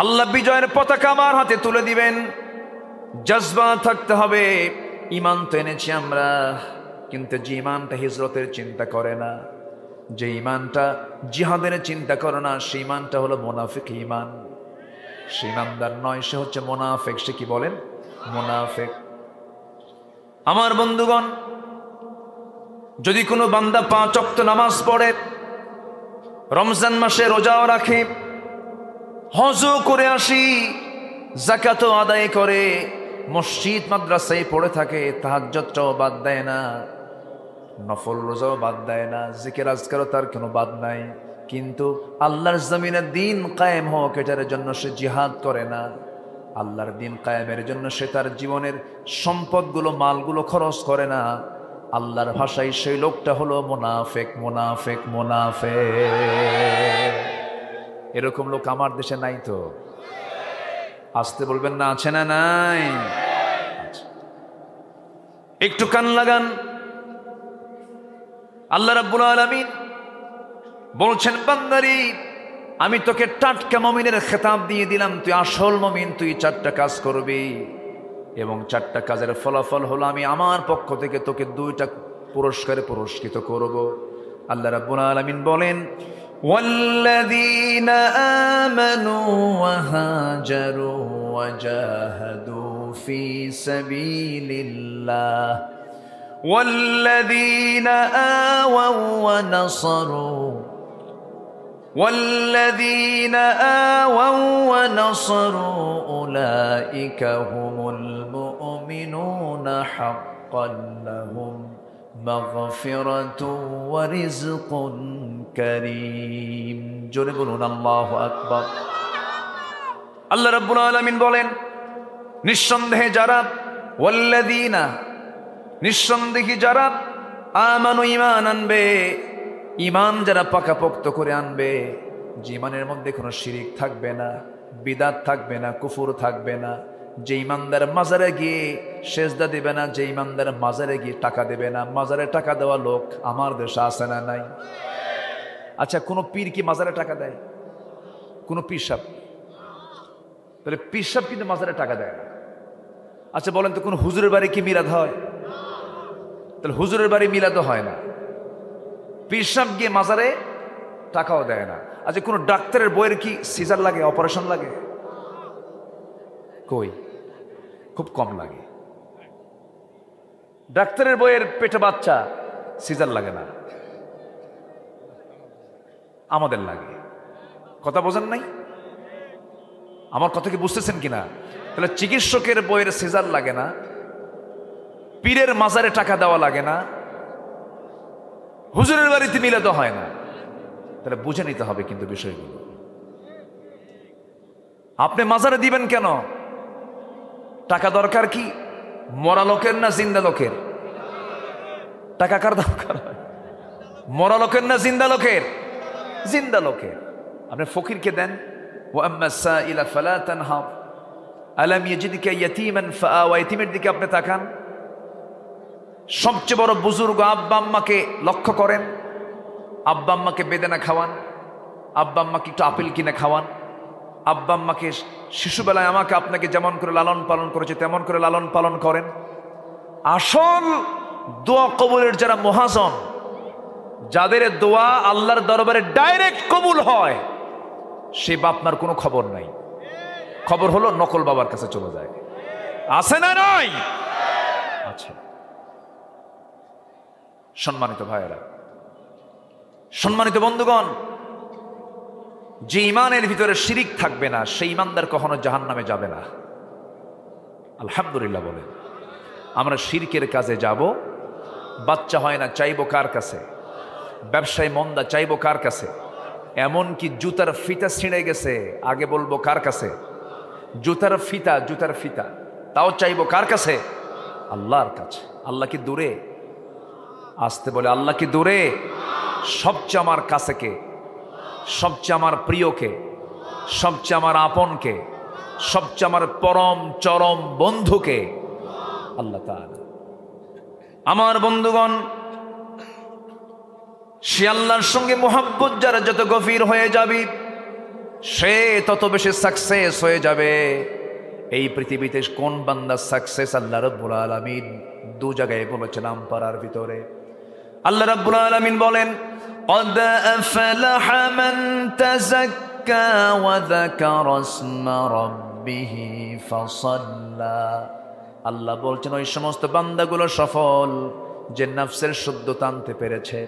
Speaker 1: আল্লাহ বিজয়ের পতাকা আমার হাতে তুলে দিবেন। জজবা থাকতে হবে। ঈমান তো এনেছি আমরা, কিন্তু যে ঈমানটা হিজরতের চিন্তা করে না, যে ঈমানটা জিহাদের চিন্তা করে না, সেই ঈমানটা হলো মুনাফিক ঈমান। সে ঈমানদার নয়, সে হচ্ছে মুনাফিক। সে কি বলেন? মুনাফিক। আমার বন্ধুগণ, যদি কোনো বান্দা 5 ওয়াক্ত নামাজ পড়ে, রমজান মাসে রোজাও রাখে, হজও করে আসি, যাকাতও আদায় করে, মসজিদ মাদ্রাসায় পড়ে থাকে, তাহাজ্জুদটাও বাদ দেয় না, নফল রোজাও বাদ দেয় না, জিকির আজকারও তার কোনো বাদ নাই, কিন্তু আল্লাহর জমিনে দিন কায়েম হোক এটার জন্য সে জিহাদ করে না, আল্লাহর দিন কায়েমের জন্য সে তার জীবনের সম্পদগুলো, মালগুলো খরচ করে না, আল্লাহর ভাষায় সেই লোকটা হলো মুনাফিক। মুনাফিক, মুনাফিক। এরকম লোক আমার দেশে নাই তো? আসতে বলবেন না, আছে না নাই? একটু কান লাগান। আল্লাহ রাব্বুল আলামিন বলছেন, বান্দারি আমি তোকে টাটকা মুমিনের খেতাব দিয়ে দিলাম, তুই আসল মুমিন, তুই 4টা কাজ করবি, এবং 4টা কাজের ফলাফল হলো আমি আমার পক্ষ থেকে তোকে 2টা পুরস্কারে পুরস্কৃত করব। আল্লাহ রাব্বুল আলামিন বলেন, ওয়াল্লাযীনা আমানু ওয়া হাজারু ওয়া জাহাদু ফি সাবিলিল্লাহ ওয়াল্লাযীনা আওয়াউ ওয়া নাসারু والذين آووا ونصروا أولئك هم المؤمنون حقا لهم مغفرة ورزق كريم জোরে বলুন আল্লাহু আকবার। আল্লাহ রাব্বুল আলামিন বলেন, নিঃসন্দেহে যারা, ওয়াল্লাযীনা নিঃসন্দেহে যারা, আমানু ঈমান আনবে, ঈমান যারা পাকাপোক্ত করে আনবে, যে ঈমানের মধ্যে কোনো শিরিক থাকবে না, বিদাত থাকবে না, কুফর থাকবে না, যে ঈমানদার মাজারে গিয়ে সেজদা দেবে না, যে ঈমানদার মাজারে গিয়ে টাকা দেবে না। মাজারে টাকা দেওয়া লোক আমার দেশে আছে না নাই? আচ্ছা, কোনো পীর কি মাজারে টাকা দেয়? কোনো পীর সাহেব? তাহলে পীর সাহেব কিন্তু মাজারে টাকা দেয় না। আচ্ছা বলেন তো, কোনো হুজুরের বাড়ি কি মিলাদ হয়? তাহলে হুজুরের বাড়ি মিলাদও হয় না, পীর সাহেব গিয়ে মাজারে টাকাও দেয় না। আচ্ছা, কোনো ডাক্তারের বইয়ের কি সিজার লাগে, অপারেশন লাগে? কই, খুব কম লাগে। ডাক্তারের বইয়ের পেটে বাচ্চা, সিজার লাগে না, আমাদের লাগে। কথা বোঝেন নাই? আমার কথা কি বুঝতেছেন কিনা? তাহলে চিকিৎসকের বইয়ের সিজার লাগে না, পীরের মাজারে টাকা দেওয়া লাগে না, হুজুরের বাড়িতে মিলাদ হয় না। তাহলে বুঝে নিতে হবে কিন্তু বিষয়গুলো। আপনি মাজারে দিবেন কেন? টাকা দরকার কি? মরা লোকের না জিন্দা লোকের? টাকা কার দরকার? মরা লোকের না জিন্দা লোকের? জিন্দা লোকের। আপনি ফকিরকে দেন, ওয়া আম্মা সাইলা ফালা তানহার আলাম ইয়াজিদকা ইয়াতীমান ফাআওয়া, ইয়াতীমের দিকে আপনি তাকান। সবচেয়ে বড় বুজুর্গ আব্বা আম্মাকে লক্ষ্য করেন, আব্বা আম্মাকে বেদানা খাওয়ান, আব্বা আম্মাকে একটু আপেল কিনে খাওয়ান, আব্বা আম্মাকে শিশুবেলায় আমাকে আপনাকে যেমন করে লালন পালন করেছে তেমন করে লালন পালন করেন। আসল দোয়া কবুলের যারা মহাজন, যাদের দোয়া আল্লাহর দরবারে ডাইরেক্ট কবুল হয়, সে বাপ মার কোনো খবর নাই। খবর হলো নকল বাবার কাছে চলে যায়। আছে না নাই? আচ্ছা, সম্মানিত ভাইয়েরা, সম্মানিত বন্ধুগণ, যে ইমানের ভিতরে শিরিক থাকবে না, সেই ইমানদার কখনো জাহান্নামে যাবে না। আলহামদুলিল্লাহ বলেন। আমরা শিরকের কাজে যাব, বাচ্চা হয় না, চাইবো কার কাছে? ব্যবসায় মন্দা, চাইবো কার কাছে? এমনকি জুতার ফিতা ছিঁড়ে গেছে, আগে বলবো কার কাছে? জুতার ফিতা, তাও চাইবো কার কাছে? আল্লাহর কাছে। আল্লাহ কি দূরে? আসতে বলে, আল্লাহ কি দূরে? সবচেয়ে আমার কাছে কে? সবচেয়ে আমার প্রিয়কে? সবচেয়ে আমার আপনকে? সবচেয়ে আমার পরম চরম বন্ধুকে? আল্লাহ তাআলা। আমার বন্ধুগণ, সে আল্লাহর সঙ্গে মুহাব্বত যারা যত গভীর হয়ে যাবে, সে তত বেশি সাকসেস হয়ে যাবে। এই পৃথিবীতে কোন বান্দা সাকসেস আল্লাহ রাব্বুল আলামিন দু জায়গায় বলেছেন আমপারার ভিতরে। আল্লাহ রাব্বুল আলামিন বলেন قد أفلح من تزكى وذكر اسم ربه فصلى। আল্লাহ বলছেন ওই সমস্ত বান্দাগুলো সফল যে নফসের শুদ্ধতা আনতে পেরেছে,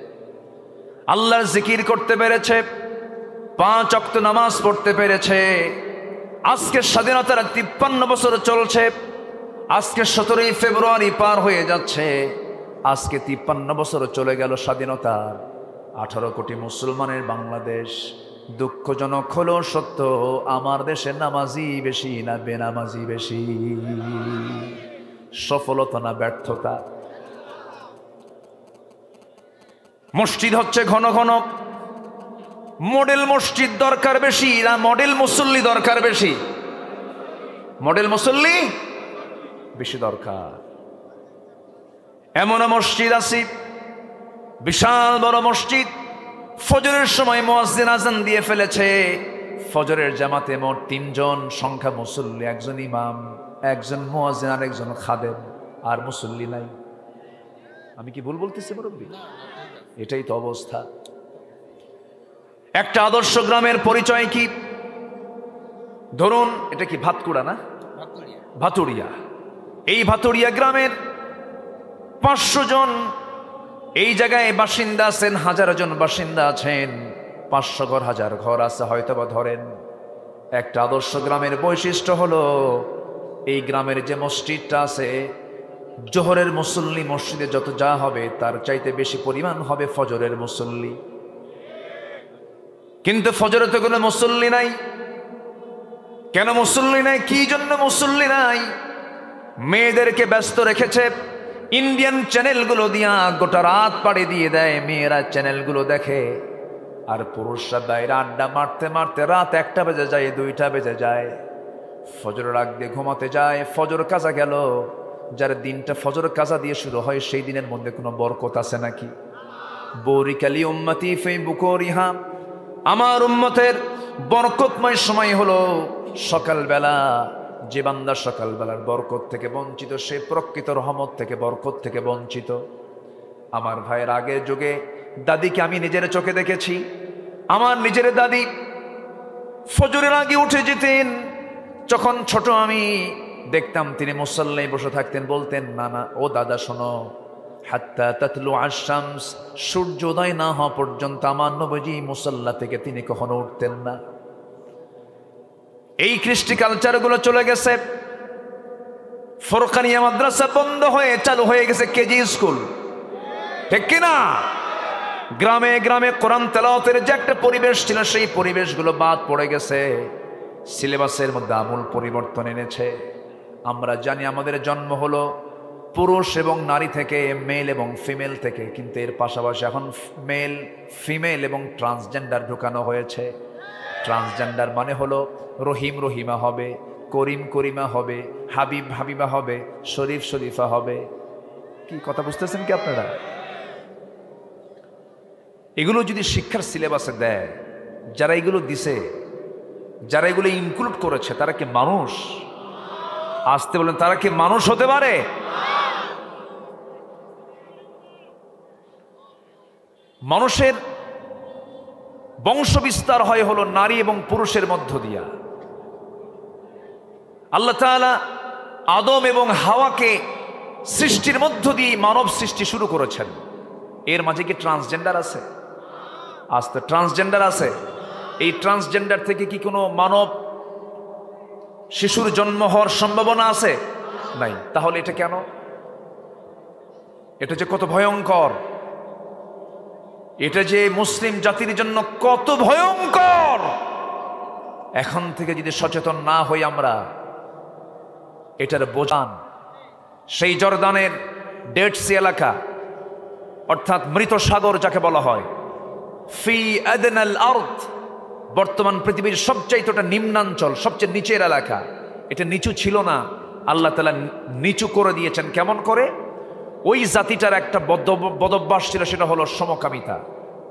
Speaker 1: আল্লাহর জিকির করতে পেরেছে, 5 ওয়াক্ত নামাজ পড়তে পেরেছে। আজকে স্বাধীনতার 53 বছর চলছে, আজকে 17ই ফেব্রুয়ারি পার হয়ে যাচ্ছে, আজকে 53 বছর চলে গেল স্বাধীনতার। 18 কোটি মুসলমানের বাংলাদেশ। দুঃখজনক হলো সত্য, আমার দেশে নামাজি বেশি না বেনামাজি বেশি? সফলতা না ব্যর্থতা? মসজিদ হচ্ছে ঘন ঘন, মডেল মসজিদ দরকার বেশি না মডেল মুসল্লি দরকার বেশি? মডেল মুসল্লি বেশি দরকার। এমন মসজিদ আছে, বিশাল বড় মসজিদ, ফজরের সময় মুয়াজ্জিন আযান দিয়ে ফেলেছে, ফজরের জামাতে মোট 3 জন সংখ্যা মুসল্লি, একজন ইমাম, একজন মুয়াজ্জিন আর একজন খাদেম, আর মুসল্লি নাই। আমি কি ভুল বলতেছি মুরব্বি? এটাই তো অবস্থা। একটা আদর্শ গ্রামের পরিচয় কি? ধরুন এটা কি ভাতকুড়া না? ভাতুরিয়া। এই ভাতুরিয়া গ্রামের 500 জন এই জায়গায় বাসিন্দা আছেন, 1000 জন বাসিন্দা আছেন, 500 ঘর 1000 ঘর আছে হয়তোবা ধরেন। একটা আদর্শ গ্রামের বৈশিষ্ট্য হলো এই গ্রামের যে মসজিদটা আছে, জোহরের মুসল্লি মসজিদে যত যা হবে তার চাইতে বেশি পরিমাণ হবে ফজরের মুসল্লি। কিন্তু ফজরে তো কোনো মুসল্লি নাই। কেন মুসল্লি নাই? কি জন্য মুসল্লি নাই? মেয়েদেরকে ব্যস্ত রেখেছে, ইন্ডিয়ান চ্যানেলগুলো দিয়া গোটা রাত পাড়ি দিয়ে দেয়, মেয়েরা চ্যানেলগুলো দেখে, আর পুরুষরা বাইরে আড্ডা মারতে মারতে রাত 1টা বেজে যায়, 2টা বেজে যায়, ফজরের আগ দিয়ে ঘুমাতে যায়। ফজর কাজা গেল, যার দিনটা ফজর কাজা দিয়ে শুরু হয় সেই দিনের মধ্যে কোনো বরকত আছে নাকি? বরিকালি উম্মতি ফি বুকুরিহা, আমার উম্মতের বরকতময় সময় হলো সকালবেলা। যে বান্দা সকালবেলার বরকত থেকে বঞ্চিত, সে প্রকৃত রহমত থেকে বরকত থেকে বঞ্চিত। আমার ভাইয়ের আগের যুগে দাদিকে আমি নিজের চোখে দেখেছি। আমার নিজের দাদি ফজরের আগে উঠে যেতেন। যখন ছোট আমি দেখতাম তিনি মুসাল্লায় বসে থাকতেন, বলতেন না না ও দাদা শোনো, হাত্তা তাতলু আশ-শামস, সূর্যোদয় না হওয়া পর্যন্ত আমার নবীজি মুসাল্লা থেকে তিনি কখনো উঠতেন না। এই কৃষ্টি কালচারগুলো চলে গেছে। ফরকানিয়া মাদ্রাসা বন্ধ হয়ে চালু হয়ে গেছে কেজি স্কুল, ঠিক কিনা? গ্রামে গ্রামে কোরআন তেলাওয়াতের যে একটা পরিবেশ ছিল, সেই পরিবেশগুলো বাদ পড়ে গেছে। সিলেবাসের মধ্যে আমূল পরিবর্তন এনেছে। আমরা জানি আমাদের জন্ম হলো পুরুষ এবং নারী থেকে, মেল এবং ফিমেল থেকে, কিন্তু এর পাশাপাশি এখন মেল, ফিমেল এবং ট্রান্সজেন্ডার ঢুকানো হয়েছে। ট্রান্সজেন্ডার মানে হলো রহিম রহিমা হবে, করিম করিমা হবে, হাবিব হাবিবা হবে, শরীফ শরীফা হবে। কি কথা বুঝতেছেন কি আপনারা? এগুলো যদি শিক্ষার সিলেবাসে দেয়, যারা এগুলো দিছে, যারা এগুলো ইনক্লুড করেছে, তারা কি মানুষ? আসতে বলেন, তারা কি মানুষ হতে পারে? মানুষের বংশ বিস্তার হয় হলো নারী এবং পুরুষের মধ্য দিয়া। আল্লাহ তাআলা আদম এবং হাওয়াকে সৃষ্টির মধ্য দিয়ে মানব সৃষ্টি শুরু করেছেন। এর মাঝে কি ট্রান্সজেন্ডার আছে? আজ তো ট্রান্সজেন্ডার আছে। এই ট্রান্সজেন্ডার থেকে কি কোনো মানব শিশুর জন্ম হওয়ার সম্ভাবনা আছে? নাই। তাহলে এটা কেন? এটা যে কত ভয়ঙ্কর, এটা যে মুসলিম জাতির জন্য কত ভয়ঙ্কর, এখন থেকে যদি সচেতন না হই আমরা, এটার বোঝান। সেই জর্দানের ডেড সি এলাকা, অর্থাৎ মৃত সাগর যাকে বলা হয়, ফি আদনাল আরদ, বর্তমান পৃথিবীর সবচাইতে নিম্নাঞ্চল, সবচেয়ে নিচের এলাকা। এটা নিচু ছিল না, আল্লাহ তাআলা নিচু করে দিয়েছেন। কেমন করে? ওই জাতিটার একটা বদভ্যাস ছিল, সেটা হলো সমকামিতা।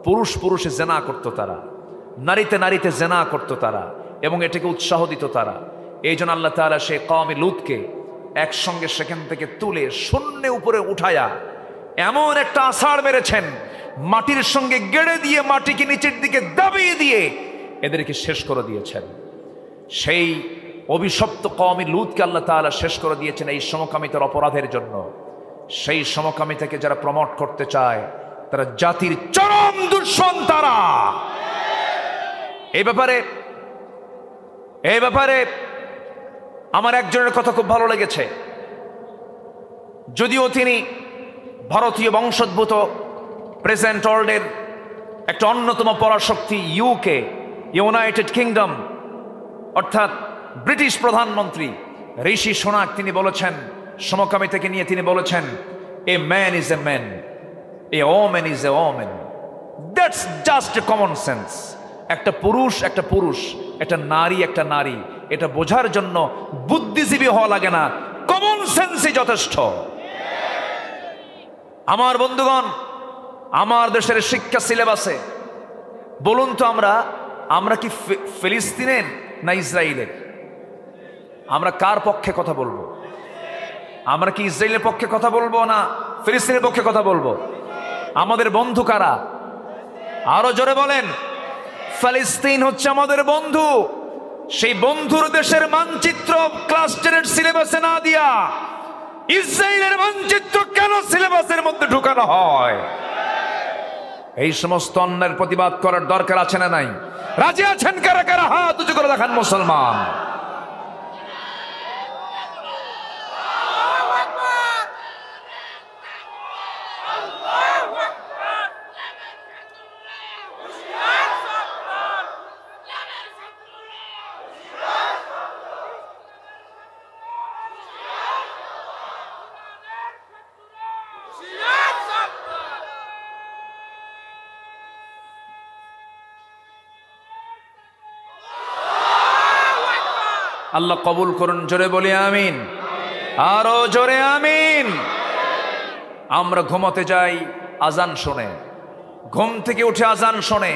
Speaker 1: পুরুষ পুরুষে জেনা করতো তারা। নারীতে নারীতে জেনা করত তারা এবং এটাকে উৎসাহ দিত তারা। এই জন্য আল্লাহ তাআলা সে কওমে লুতকে একসঙ্গে সেখান থেকে তুলে শূন্যে উপরে উঠায়া এমন একটা আছাড় মেরেছেন, মাটির সঙ্গে গেড়ে দিয়ে মাটিকে নিচের দিকে দাবিয়ে দিয়ে এদেরকে শেষ করে দিয়েছেন। সেই অভিশপ্ত কওমে লুতকে আল্লাহ তাআলা শেষ করে দিয়েছেন এই সমকামিতার অপরাধের জন্য। সেই সমকামিতাকে যারা প্রমোট করতে চায় তারা জাতির চরম দুশমন তারা। এই ব্যাপারে আমার একজনের কথা খুব ভালো লেগেছে। যদিও তিনি ভারতীয় বংশোদ্ভূত, প্রেজেন্ট ওয়ার্ল্ডের একটা অন্যতম পরাশক্তি ইউকে, ইউনাইটেড কিংডম, অর্থাৎ ব্রিটিশ প্রধানমন্ত্রী ঋষি সুনাক, তিনি বলেছেন সমকামিতাকে নিয়ে, তিনি বলেছেন a man is a man, a woman is a woman, that's just a common sense. একটা পুরুষ একটা পুরুষ, একটা নারী একটা নারী, এটা বোঝার জন্য বুদ্ধিজীবী হওয়া লাগে না, কমন সেন্সই যথেষ্ট। আমার বন্ধুগণ, আমার দেশের শিক্ষা সিলেবাসে বলুন তো আমরা কি ফিলিস্তিনের না ইসরায়েলের? আমরা কার পক্ষে কথা বলবো? আমরা কি ইসরায়েলের পক্ষে কথা বলবো না ফিলিস্তিনের পক্ষে কথা বলবো? আমাদের বন্ধু কারা? আরো জোরে বলেন। ফিলিস্তিন হচ্ছে আমাদের বন্ধু। সেই বন্ধুর দেশের মানচিত্র ক্লাস 10 সিলেবাসে না দিয়া ইসরায়েলের মানচিত্র কেন সিলেবাসের মধ্যে ঢুকানো হয়? এই সমস্ত অন্যায়ের প্রতিবাদ করার দরকার আছে না নাই? রাজি আছেন কারা কারা? হাত উঁচু করে দেখান মুসলমান। আল্লাহ কবুল করুন, জোরে বলি আমিন, আরো জোরে আমিন। আমরা ঘুমাতে যাই আজান শুনে, ঘুম থেকে উঠে আজান শুনে।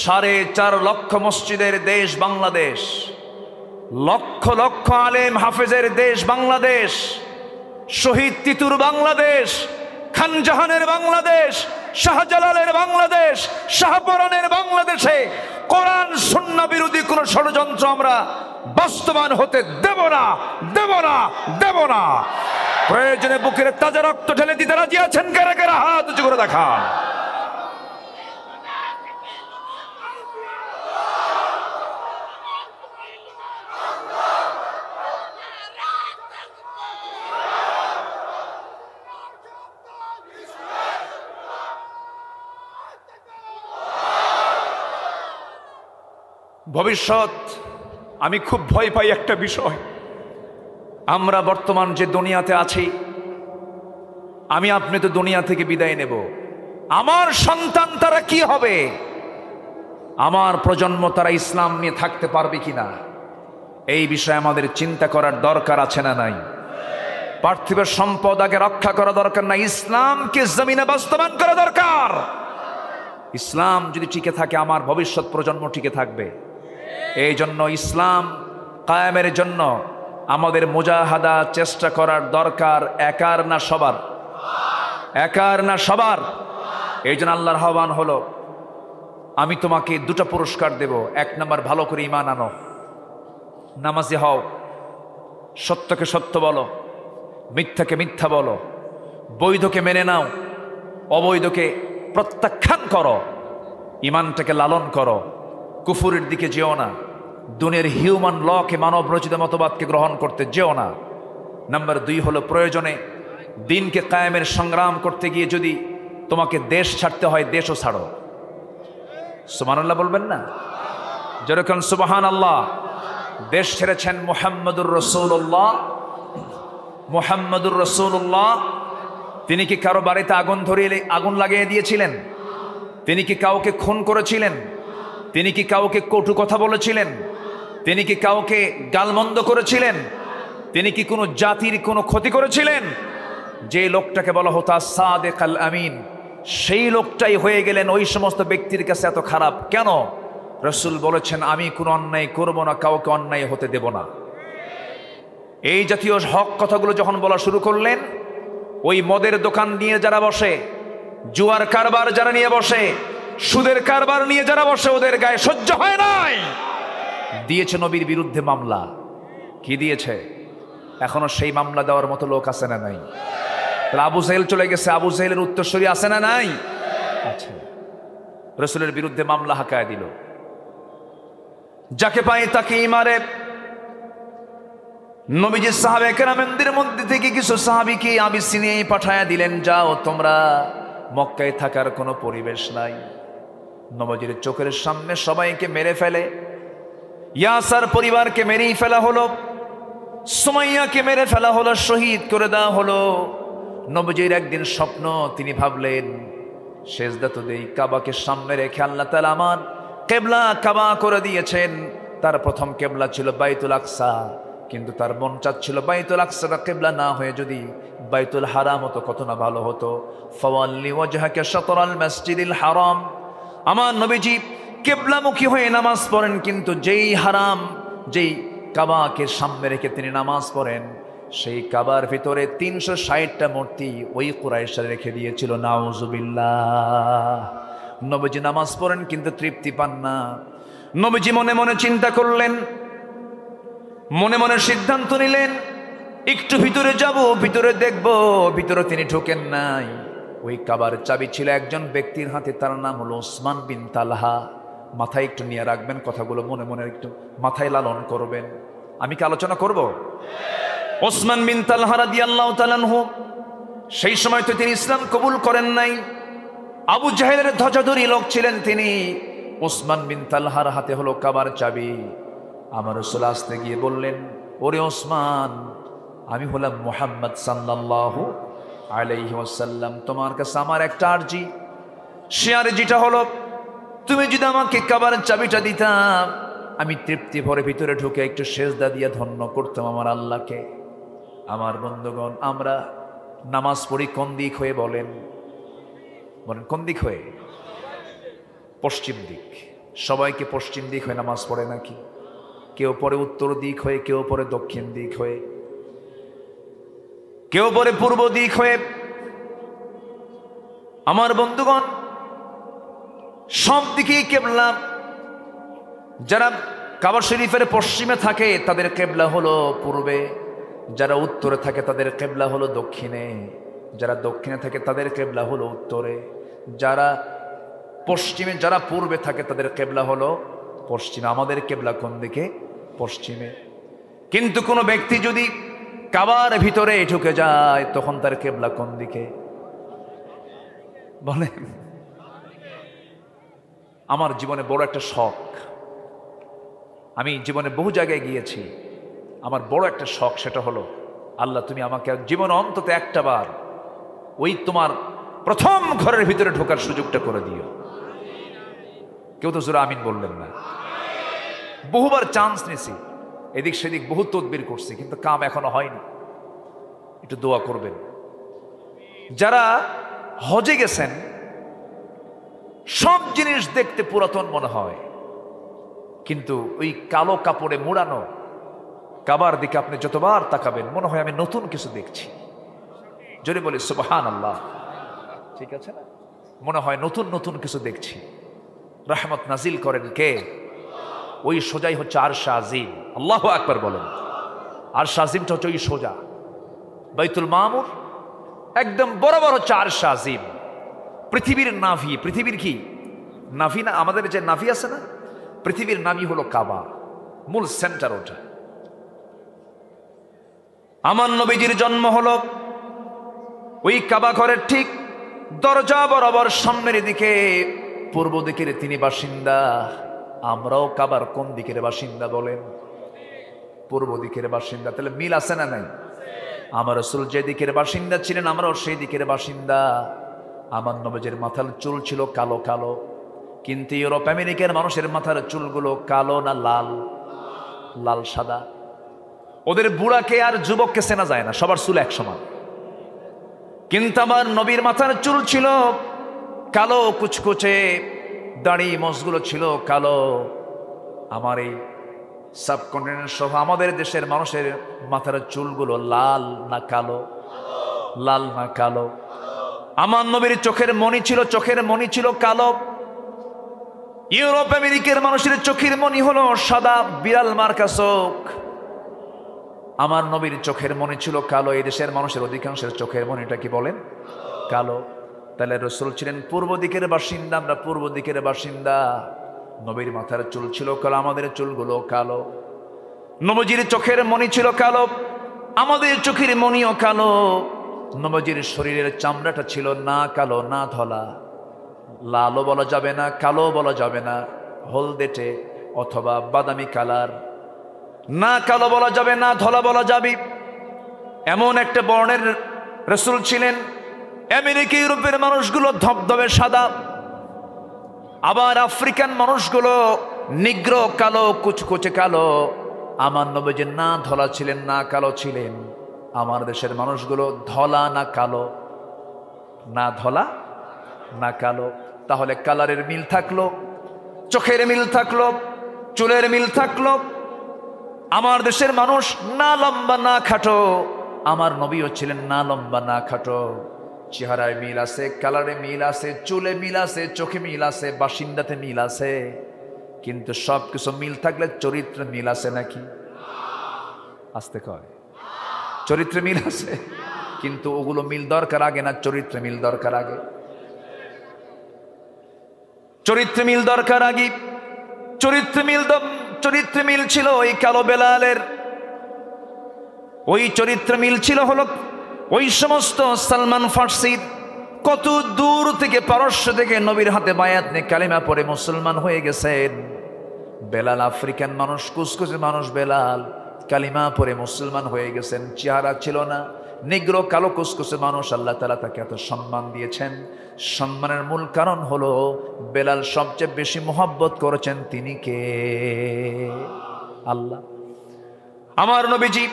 Speaker 1: 4.5 লক্ষ মসজিদের দেশ বাংলাদেশ, লক্ষ লক্ষ আলেম হাফেজের দেশ বাংলাদেশ, শহীদ তিতুর বাংলাদেশ, খানজাহানের বাংলাদেশ, শাহজালালের বাংলাদেশ, শাহপরানের বাংলাদেশে কোরআন সুন্নাহ বিরোধী কোন ষড়যন্ত্র আমরা বাস্তবায়ন হতে দেব না, দেব না, দেব না। প্রয়োজনে বুকের তাজা রক্ত ঢেলে দিতে রাজি আছেন কারা কারা? হাত উঁচু করে দেখান। ভবিষ্যৎ আমি খুব ভয় পাই একটা বিষয়। আমরা বর্তমান যে দুনিয়াতে আছি, আমি আপনি তো দুনিয়া থেকে বিদায় নেব। আমার সন্তান তারা কি হবে? আমার প্রজন্ম তারা ইসলাম নিয়ে থাকতে পারবে কিনা? এই বিষয়ে আমাদের চিন্তা করার দরকার আছে না নাই? পার্থিব সম্পদ আগে রক্ষা করা দরকার না, ইসলামকে জমিনে বাস্তবায়ন করা দরকার। ইসলাম যদি টিকে থাকে আমার ভবিষ্যৎ প্রজন্ম টিকে থাকবে। এই জন্য ইসলাম কায়েমের জন্য আমাদের মুজাহাদা চেষ্টা করার দরকার, একার না সবার, একার না সবার। এই জন্য আল্লাহর আহ্বান হলো, আমি তোমাকে 2টা পুরস্কার দেব। 1 নাম্বার, ভালো করে ঈমান আনো, নামাজি হও, সত্যকে সত্য বলো, মিথ্যাকে মিথ্যা বলো, বৈধকে মেনে নাও, অবৈধকে প্রত্যাখ্যান করো, ঈমানটাকে লালন করো, কুফুরের দিকে যেও না, দুনিয়ার হিউম্যান লকে মানব রচিত মতবাদকে গ্রহণ করতে যেও না। নাম্বার 2 হলো, প্রয়োজনে দিনকে কায়েমের সংগ্রাম করতে গিয়ে যদি তোমাকে দেশ ছাড়তে হয় দেশও ছাড়ো। সুবহানাল্লাহ বলবেন না? যেরকম সুবহানাল্লাহ। দেশ ছেড়েছেন মুহাম্মদুর রাসূলুল্লাহ। মুহাম্মদুর রাসূলুল্লাহ তিনি কি কারো বাড়িতে আগুন লাগিয়ে দিয়েছিলেন? তিনি কি কাউকে খুন করেছিলেন? তিনি কি কাউকে কটু কথা বলেছিলেন? তিনি কি কাউকে গালমন্দ করেছিলেন? তিনি কি কোনো জাতির কোনো ক্ষতি করেছিলেন? যে লোকটাকে বলা হতো সাদেক আল আমিন, সেই লোকটাই হয়ে গেলেন ওই সমস্ত ব্যক্তির কাছে এত খারাপ কেন? রাসূল বলেছেন, আমি কোনো অন্যায় করব না, কাউকে অন্যায় হতে দেব না। এই জাতীয় হক কথাগুলো যখন বলা শুরু করলেন, ওই মদের দোকান নিয়ে যারা বসে, জুয়ার কারবার যারা নিয়ে বসে, সুদের কারবার নিয়ে যারা বসে, ওদের গায়ে সহ্য হয় নাই, দিয়েছে নবীর বিরুদ্ধে মামলা। কি দিয়েছে? এখনো সেই মামলা দেওয়ার মতো লোক আছে না নাই? আবু জাহেল চলে গেছে, আবু জাহেলের উত্তরসূরি আছে না নাই? আচ্ছা, রাসূলের বিরুদ্ধে মামলা হাঁকায় দিল, যাকে পায় তাকে মারে। নবীজি সাহাবে কেরামদের মধ্যে থেকে কিছু সাহাবীকে আবিসিনিয়ায় পাঠায়া দিলেন, যাও তোমরা, মক্কায় থাকার কোনো পরিবেশ নাই। নবীজির চোখের সামনে সবাইকে মেরে ফেলে। ইয়াসার পরিবারকে মেরেই ফেলা হলো, সুমাইয়াকে মেরে ফেলা হলো, শহীদ করে দেওয়া হলো। নবীজির একদিন স্বপ্ন, তিনি ভাবলেন সেজদা তো দেই, কাবাকে সামনে রেখে আল্লাহ তাআলা আমার কিবলা কাবা করে দিয়েছেন। তার প্রথম কিবলা ছিল বাইতুল আকসা, কিন্তু তার মন চাচ্ছিল বাইতুল আকসাটা কিবলা না হয়ে যদি বাইতুল হারাম হতো কত না ভালো হতো। ফাওয়াল্লি ওয়াজহাকা শাতরাল মাসজিদিল হারাম, আমার নবীজি কিবলামুখী হয়ে নামাজ পড়েন, কিন্তু যেই হারাম, যেই কাবাকে সামনে রেখে তিনি নামাজ পড়েন, সেই কাবার ভিতরে 360টা মূর্তি ওই কুরাইশরা রেখে দিয়েছিল। নাউজুবিল্লাহ। নবীজি নামাজ পড়েন কিন্তু তৃপ্তি পান না। নবীজি মনে মনে চিন্তা করলেন, মনে মনে সিদ্ধান্ত নিলেন, একটু ভিতরে যাব, ভিতরে দেখব। ভিতরে তিনি ঢোকেন নাই। ওই কাবার চাবি ছিল একজন ব্যক্তির হাতে, তার নাম হলো ওসমান বিন তালহা। মাথায় একটু নিয়ে রাখবেন, কথাগুলো মনে মনে একটু মাথায় লালন করবেন। আমি কি আলোচনা করব? ওসমান বিন তালহা রাদিয়াল্লাহু তাআলা আনহু, সেই সময় তো তিনি ইসলাম কবুল করেন নাই। আবু জাহেলের ধ্বজাধারী লোক ছিলেন তিনি। ওসমান বিন তালহার হাতে হলো কাবার চাবি। আমার রাসূল আসতে গিয়ে বললেন, ওরে ওসমান, আমি হলাম মুহাম্মদ সাল্লাল্লাহু আলাইহি ওয়াসাল্লাম, তোমার কাছে আমার একটা আরজি। সে আরজিটা হলো, তুমি যদি আমাকে কাবার চাবিটা দিতাম, আমি তৃপ্তি ভরে ভিতরে ঢুকে একটু সেজদা দিয়ে ধন্য করতাম আমার আল্লাহকে। আমার বন্ধুগণ, আমরা নামাজ পড়ি কোন দিক হয়ে? বলেন বলেন, কোন দিক হয়ে? পশ্চিম দিক। সবাইকে পশ্চিম দিক হয়ে নামাজ পড়ে নাকি? কেউ পড়ে উত্তর দিক হয়ে, কেউ পড়ে দক্ষিণ দিক হয়ে, কেউ পড়ে পূর্ব দিক হয়ে। আমার বন্ধুগণ, সব দিকেই কিবলা। যারা কাবা শরীফের পশ্চিমে থাকে তাদের কিবলা হলো পূর্বে, যারা উত্তরে থাকে তাদের কিবলা হলো দক্ষিণে, যারা দক্ষিণে থাকে তাদের কিবলা হলো উত্তরে, যারা পশ্চিমে, যারা পূর্বে থাকে তাদের কিবলা হলো পশ্চিমে। আমাদের কিবলা কোন দিকে? পশ্চিমে। কিন্তু কোনো ব্যক্তি যদি কাবার ভিতরে ঢুকে যায়, তখন তার কিবলা কোন দিকে? বলেন। আমার জীবনে বড় একটা শখ, আমি জীবনে বহু জায়গায় গিয়েছি, আমার বড় একটা শখ, সেটা হলো, আল্লাহ তুমি আমাকে জীবনে অন্তত একটা বার ওই তোমার প্রথম ঘরের ভিতরে ঢোকার সুযোগটা করে দিও। কেউ তো জোরে আমিন বললেন না। বহুবার চান্স নিয়েছি, এদিক সেদিক বহু তদবির করছি, কিন্তু কাম এখনো হয়নি। একটু দোয়া করবেন। যারা হজে গেছেন, সব জিনিস দেখতে পুরাতন মনে হয়, কিন্তু ওই কালো কাপড়ে মোড়ানো কাবার দিকে আপনি যতবার তাকাবেন মনে হয় আমি নতুন কিছু দেখছি। যদি বলি সুবহানাল্লাহ, ঠিক আছে না? মনে হয় নতুন নতুন কিছু দেখছি। রহমত নাজিল করেন কে? ওই সোজাই হচ্ছে আরশ আজিম। আল্লাহু আকবার বলেন। আরশ আজিমটা হচ্ছে ওই সোজা বাইতুল মামুর, একদম বরাবর হচ্ছে আরশ আজিম। পৃথিবীর নাভি, পৃথিবীর কি নাভি না, আমাদের যে নাভি আছে না, পৃথিবীর নাভি হলো কাবা, মূল সেন্টার ওটা। আমার নবীজির জন্ম হলো ওই কাবা ঘরের ঠিক দরজা বরাবর সামনের দিকে, পূর্ব দিকের তিনি বাসিন্দা। আমরাও কাবার কোন দিকের বাসিন্দা? বলেন, পূর্ব দিকের বাসিন্দা। তাহলে মিল আছে না নাই? আমার রাসূল যে দিকের বাসিন্দা ছিলেন, আমরাও সেই দিকের বাসিন্দা। আমার নবীজির মাথার চুল ছিল কালো কালো, কিন্তু ইউরোপ আমেরিকার মানুষের মাথার চুলগুলো কালো না লাল? লাল সাদা। ওদের বুড়াকে আর যুবককে চেনা যায় না, সবার চুল এক সমান। কিন্তু আমার নবীর মাথার চুল ছিল কালো কুচকুচে, দাড়ি মোছগুলো ছিল কালো। আমার এই সাবকন্টিনেন্ট সহ আমাদের দেশের মানুষের মাথার চুলগুলো লাল না কালো? লাল না কালো? আমার নবীর চোখের মণি ছিল কালো। ইউরোপ আমেরিকার মানুষের চোখের মণি হলো সাদা, বিড়াল মার্কা চোখ। আমার নবীর চোখের মণি ছিল কালো। এই দেশের মানুষের অধিকাংশের চোখের মণিটা কি বলেন? কালো। তাহলে রাসূল ছিলেন পূর্ব দিকের বাসিন্দা, আমরা পূর্ব দিকের বাসিন্দা। নবীর মাথার চুল ছিল কালো, আমাদের চুলগুলো কালো। নবীজির চোখের মণি ছিল কালো, আমাদের চোখের মণিও কালো। নবীজির শরীরের চামড়াটা ছিল না কালো না ধলা, লালও বলা যাবে না, কালো বলা যাবে না, হলদেটে অথবা বাদামি কালার। না কালো বলা যাবে না ধলা বলা যাবে, এমন একটা বর্ণের রাসূল ছিলেন। আমেরিকা ইউরোপের মানুষগুলো ধবধবে সাদা, আবার আফ্রিকান মানুষগুলো নিগ্র কালো, কুচকুচে কালো। আমার নবীজি না ধলা ছিলেন না কালো ছিলেন। আমার দেশের মানুষগুলো ধলা না কালো? না ধলা না কালো। তাহলে কালারের মিল থাকলো, চোখের মিল থাকলো, চুলের মিল থাকলো। আমার দেশের মানুষ না লম্বা না খাটো, আমার নবীও ছিলেন না লম্বা না খাটো। চেহারায় মিল আছে, কালারে মিল আছে, চুলে মিল আছে, চোখে মিল আছে, বাসিন্দাতে মিল আছে। কিন্তু সব কিছু মিল থাকলে চরিত্রে মিল আছে নাকি? আসতে কয় চরিত্রে মিল আছে, কিন্তু ওগুলো মিল দরকার আগে না চরিত্রে মিল দরকার আগে? চরিত্রে মিল দরকার আগে। চরিত্রে মিল ছিল ওই কালো বেলালের, ওই চরিত্র মিল ছিল হলো ওই সমস্ত সালমান ফার্সির। কত দূর থেকে, পারস্য থেকে নবীর হাতে বায়াত নিয়ে কালিমা পড়ে মুসলমান হয়ে গেছেন। বেলাল আফ্রিকান মানুষ, কুচকুচে মানুষ বেলাল, কালিমা পড়ে মুসলমান হয়ে গেছেন। চেহারা ছিল না, নিগ্র কালো কুচকুচে মানুষ। আল্লাহ তাআলা তাকে এত সম্মান দিয়েছেন। সম্মানের মূল কারণ হলো বেলাল সবচেয়ে বেশি মোহাব্বত করেছেন তিনি কে? আল্লাহ। আমার নবীজি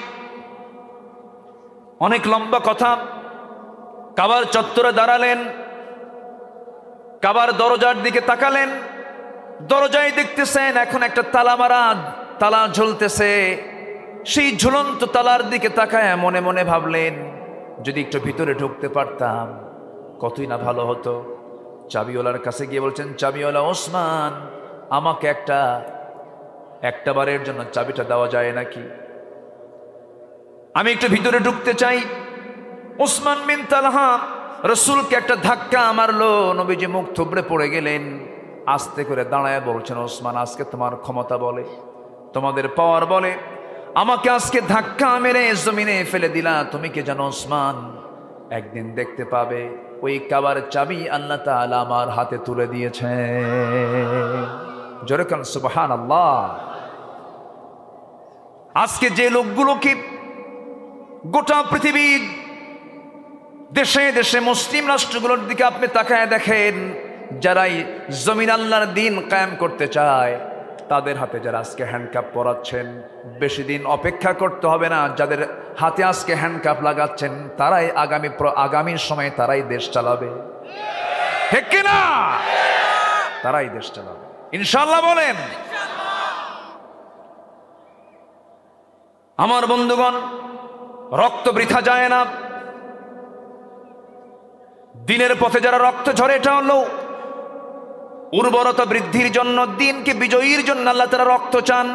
Speaker 1: অনেক লম্বা কথা, কাবার চত্বরে দাঁড়ালেন, কাবার দরজার দিকে তাকালেন। দরজায় দেখতেছেন এখন একটা তালা মারা, তালা ঝুলতেছে। সেই ঝুলন্ত তালার দিকে তাকায় মনে মনে ভাবলেন, যদি একটু ভিতরে ঢুকতে পারতাম কতই না ভালো হতো। চাবিওয়ালার কাছে গিয়ে বলছেন, চাবিওয়ালা ওসমান, আমাকে একটা বারের জন্য চাবিটা দেওয়া যায় নাকি? আমি একটু ভিতরে ঢুকতে চাই। ওসমান বিন তালহা রাসূলকে একটা ধাক্কা মারলো। নবীজি মুখ থুবড়ে পড়ে গেলেন। আস্তে করে দাঁড়ায় বলছেন, ওসমান, আজকে তোমার ক্ষমতা বলে, তোমাদের পাওয়ার বলে আমাকে আজকে ধাক্কা মেরে জমিনে ফেলে দিলা। তুমি কি জানো ওসমান, একদিন দেখতে পাবে ওই কাবার চাবি আল্লাহ তাআলা আমার হাতে তুলে দিয়েছে। জোরে কান সুবহানাল্লাহ। আজকে যে লোকগুলোকে গোটা পৃথিবীর দেশে দেশে মুসলিম রাষ্ট্রগুলোর দিকে আপনি তাকায় দেখেন, যারাই জমিন আল্লাহর দিন কায়েম করতে চায়, তাদের হাতে যারা আজকে হ্যান্ডকাপ পরাচ্ছেন, বেশি দিন অপেক্ষা করতে হবে না। যাদের হাতে আজকে হ্যান্ডকাপ লাগাচ্ছেন তারাই আগামী সময়ে তারাই দেশ চালাবে, ঠিক কিনা? তারাই দেশ চালাবে ইনশাআল্লাহ। বলেন আমার বন্ধুগণ, রক্ত বৃথা যায় না। দিনের পথে যারা রক্ত ঝরে, এটা হলো উর্বরতা বৃদ্ধির জন্য, দিনকে বিজয়ীর জন্য আল্লাহ তাআলা রক্ত চান,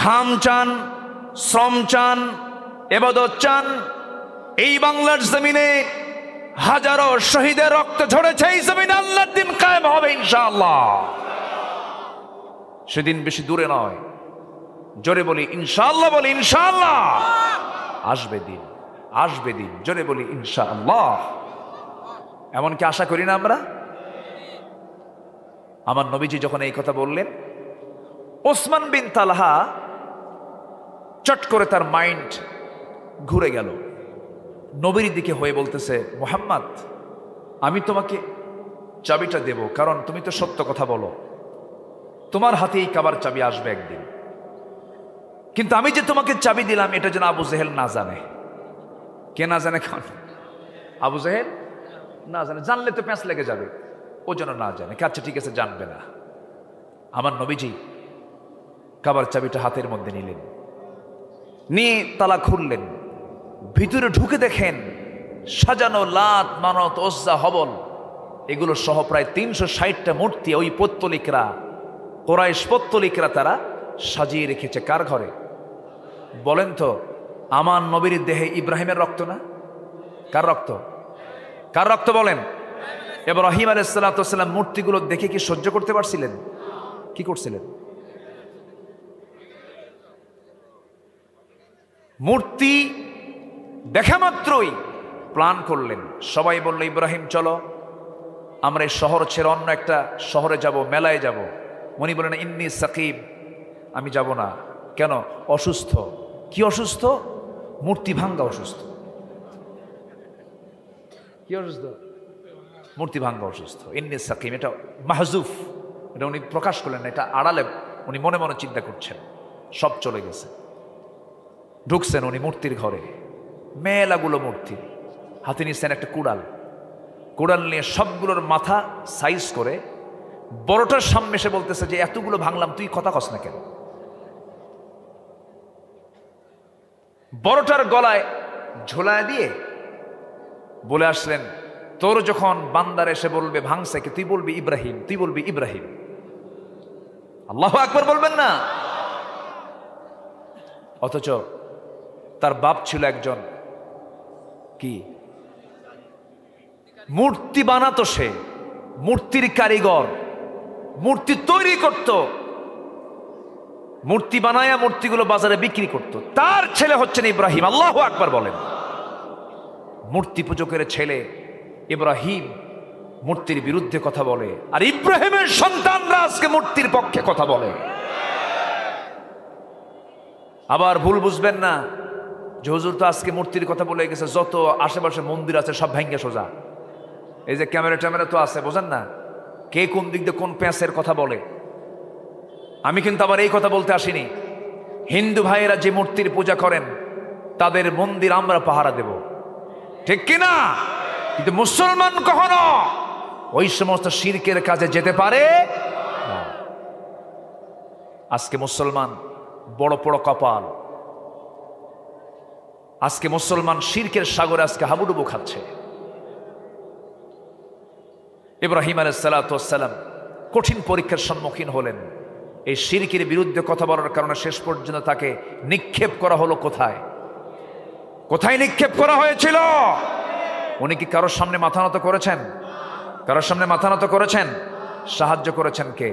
Speaker 1: ঘাম চান, শ্রম চান, ইবাদত চান। এই বাংলার জমিনে হাজারো শহীদের রক্ত ঝরেছে। এই জমিনে আল্লাহর দিন কায়েম হবে ইনশাআল্লাহ। সেদিন বেশি দূরে নয়। জোরে বলি ইনশাআল্লাহ, বলি ইনশাআল্লাহ। আসবে দিন, আসবে দিন, জোরে বলি ইনশাআল্লাহ। এমনকি আশা করি না আমরা? আমার নবীজি যখন এই কথা বললেন, ওসমান বিন তালহা চট করে তার মাইন্ড ঘুরে গেল। নবীর দিকে হয়ে বলতেছে, মুহাম্মদ, আমি তোমাকে চাবিটা দেব, কারণ তুমি তো সত্য কথা বলো, তোমার হাতে এই কাবার চাবি আসবে একদিন। কিন্তু আমি যে তোমাকে চাবি দিলাম এটা যেন আবু জেহেল না জানে। কে না জানে? আবু জেহেল না জানে। জানলে তো প্যাঁচ লেগে যাবে। ও যেন না জানে। আচ্ছা ঠিক আছে, জানবে না। আমার নবীজি কাবার চাবিটা হাতের মধ্যে নিলেন, নিয়ে তালা খুললেন, ভিতরে ঢুকে দেখেন সাজানো লাত, মানত, ওজ্জা, হবল এগুলো সহ প্রায় 360টা মূর্তি ওই পত্তলিকরা, কোরাইশ পত্তলিকরা তারা সাজিয়ে রেখেছে। কার ঘরে বলেন তো? আমার নবীর দেহে ইব্রাহিমের রক্ত না? কার রক্ত? কার রক্ত বলেন? ইব্রাহিম আলাইহিস সালাতু ওয়াস সালাম মূর্তিগুলো দেখে কি সহ্য করতে পারছিলেন? কি করছিলেন? মূর্তি দেখা মাত্রই প্ল্যান করলেন। সবাই বলল, ইব্রাহিম চলো আমরা এই শহর ছেড়ে অন্য একটা শহরে যাব, মেলায় যাব। উনি বলেন, ইন্নী সাকিব, আমি যাব না। কেন? অসুস্থ। কি অসুস্থ? মূর্তি ভাঙ্গা অসুস্থ। কি অসুস্থ? মূর্তি ভাঙ্গা অসুস্থ। ইন্নী সাকিম, এটা মাহজুফ, এটা উনি প্রকাশ করলেন না, এটা আড়ালে উনি মনে মনে চিন্তা করছেন। সব চলে গেছে। ঢুকছেন উনি মূর্তির ঘরে, মেলাগুলো মূর্তি, হাতে নিচ্ছেন একটা কুড়াল। কুড়াল নিয়ে সবগুলোর মাথা সাইজ করে বড়টার সামনে এসে বলতেছে যে এতগুলো ভাঙলাম, তুই কথা কস না কেন? বড়টার গলায় ঝোলায় দিয়ে বলে আসলেন, তোর যখন বান্দার এসে বলবে ভাঙছে কি, তুই বলবি ইব্রাহিম, তুই বলবি ইব্রাহিম। আল্লাহু আকবার বলবেন না? অথচ তার বাপ ছিল একজন কি মূর্তি বানাতো, সে মূর্তির কারিগর, মূর্তি তৈরি করত, মূর্তি বানায়া মূর্তিগুলো বাজারে বিক্রি করত। তার ছেলে হচ্ছেন ইব্রাহিম। আল্লাহু আকবার বলেন। মূর্তি পূজকের ছেলে ইব্রাহিম মূর্তির বিরুদ্ধে কথা বলে, আর ইব্রাহিমের সন্তানরা আজকে মূর্তির পক্ষে কথা বলে। আবার ভুল বুঝবেন না যে হুজুর তো আজকে মূর্তির কথা বলে গেছে, যত আশেপাশে মন্দির আছে সব ভাঙ্গে সোজা। এই যে ক্যামেরা ট্যামেরা তো আছে, বোঝেন না কে কোন দিক দিয়ে কোন প্যাঁচের কথা বলে। আমি কিন্তু আবার এই কথা বলতে আসিনি। হিন্দু ভাইয়েরা যে মূর্তির পূজা করেন তাদের মন্দির আমরা পাহারা দেব, ঠিক কিনা? কিন্তু মুসলমান কখনো ওই সমস্ত শিরকের কাজে যেতে পারে না। আজকে মুসলমান বড় বড় কপাল, আজকে মুসলমান শিরকের সাগরে আজকে হাবুডুবু খাচ্ছে। ইব্রাহিম আলাইহিস সালাতু ওয়াস সালাম কঠিন পরীক্ষার সম্মুখীন হলেন। এই শিরকের বিরুদ্ধে কথা বলার কারণে শেষ পর্যন্ত তাকে নিক্ষেপ করা হলো। কোথায়? কোথায় নিক্ষেপ করা হয়েছিল? উনি কি কারোর সামনে মাথা নত করেছেন? কারোর সামনে মাথা নত করেছেন? সাহায্য করেছেন কে?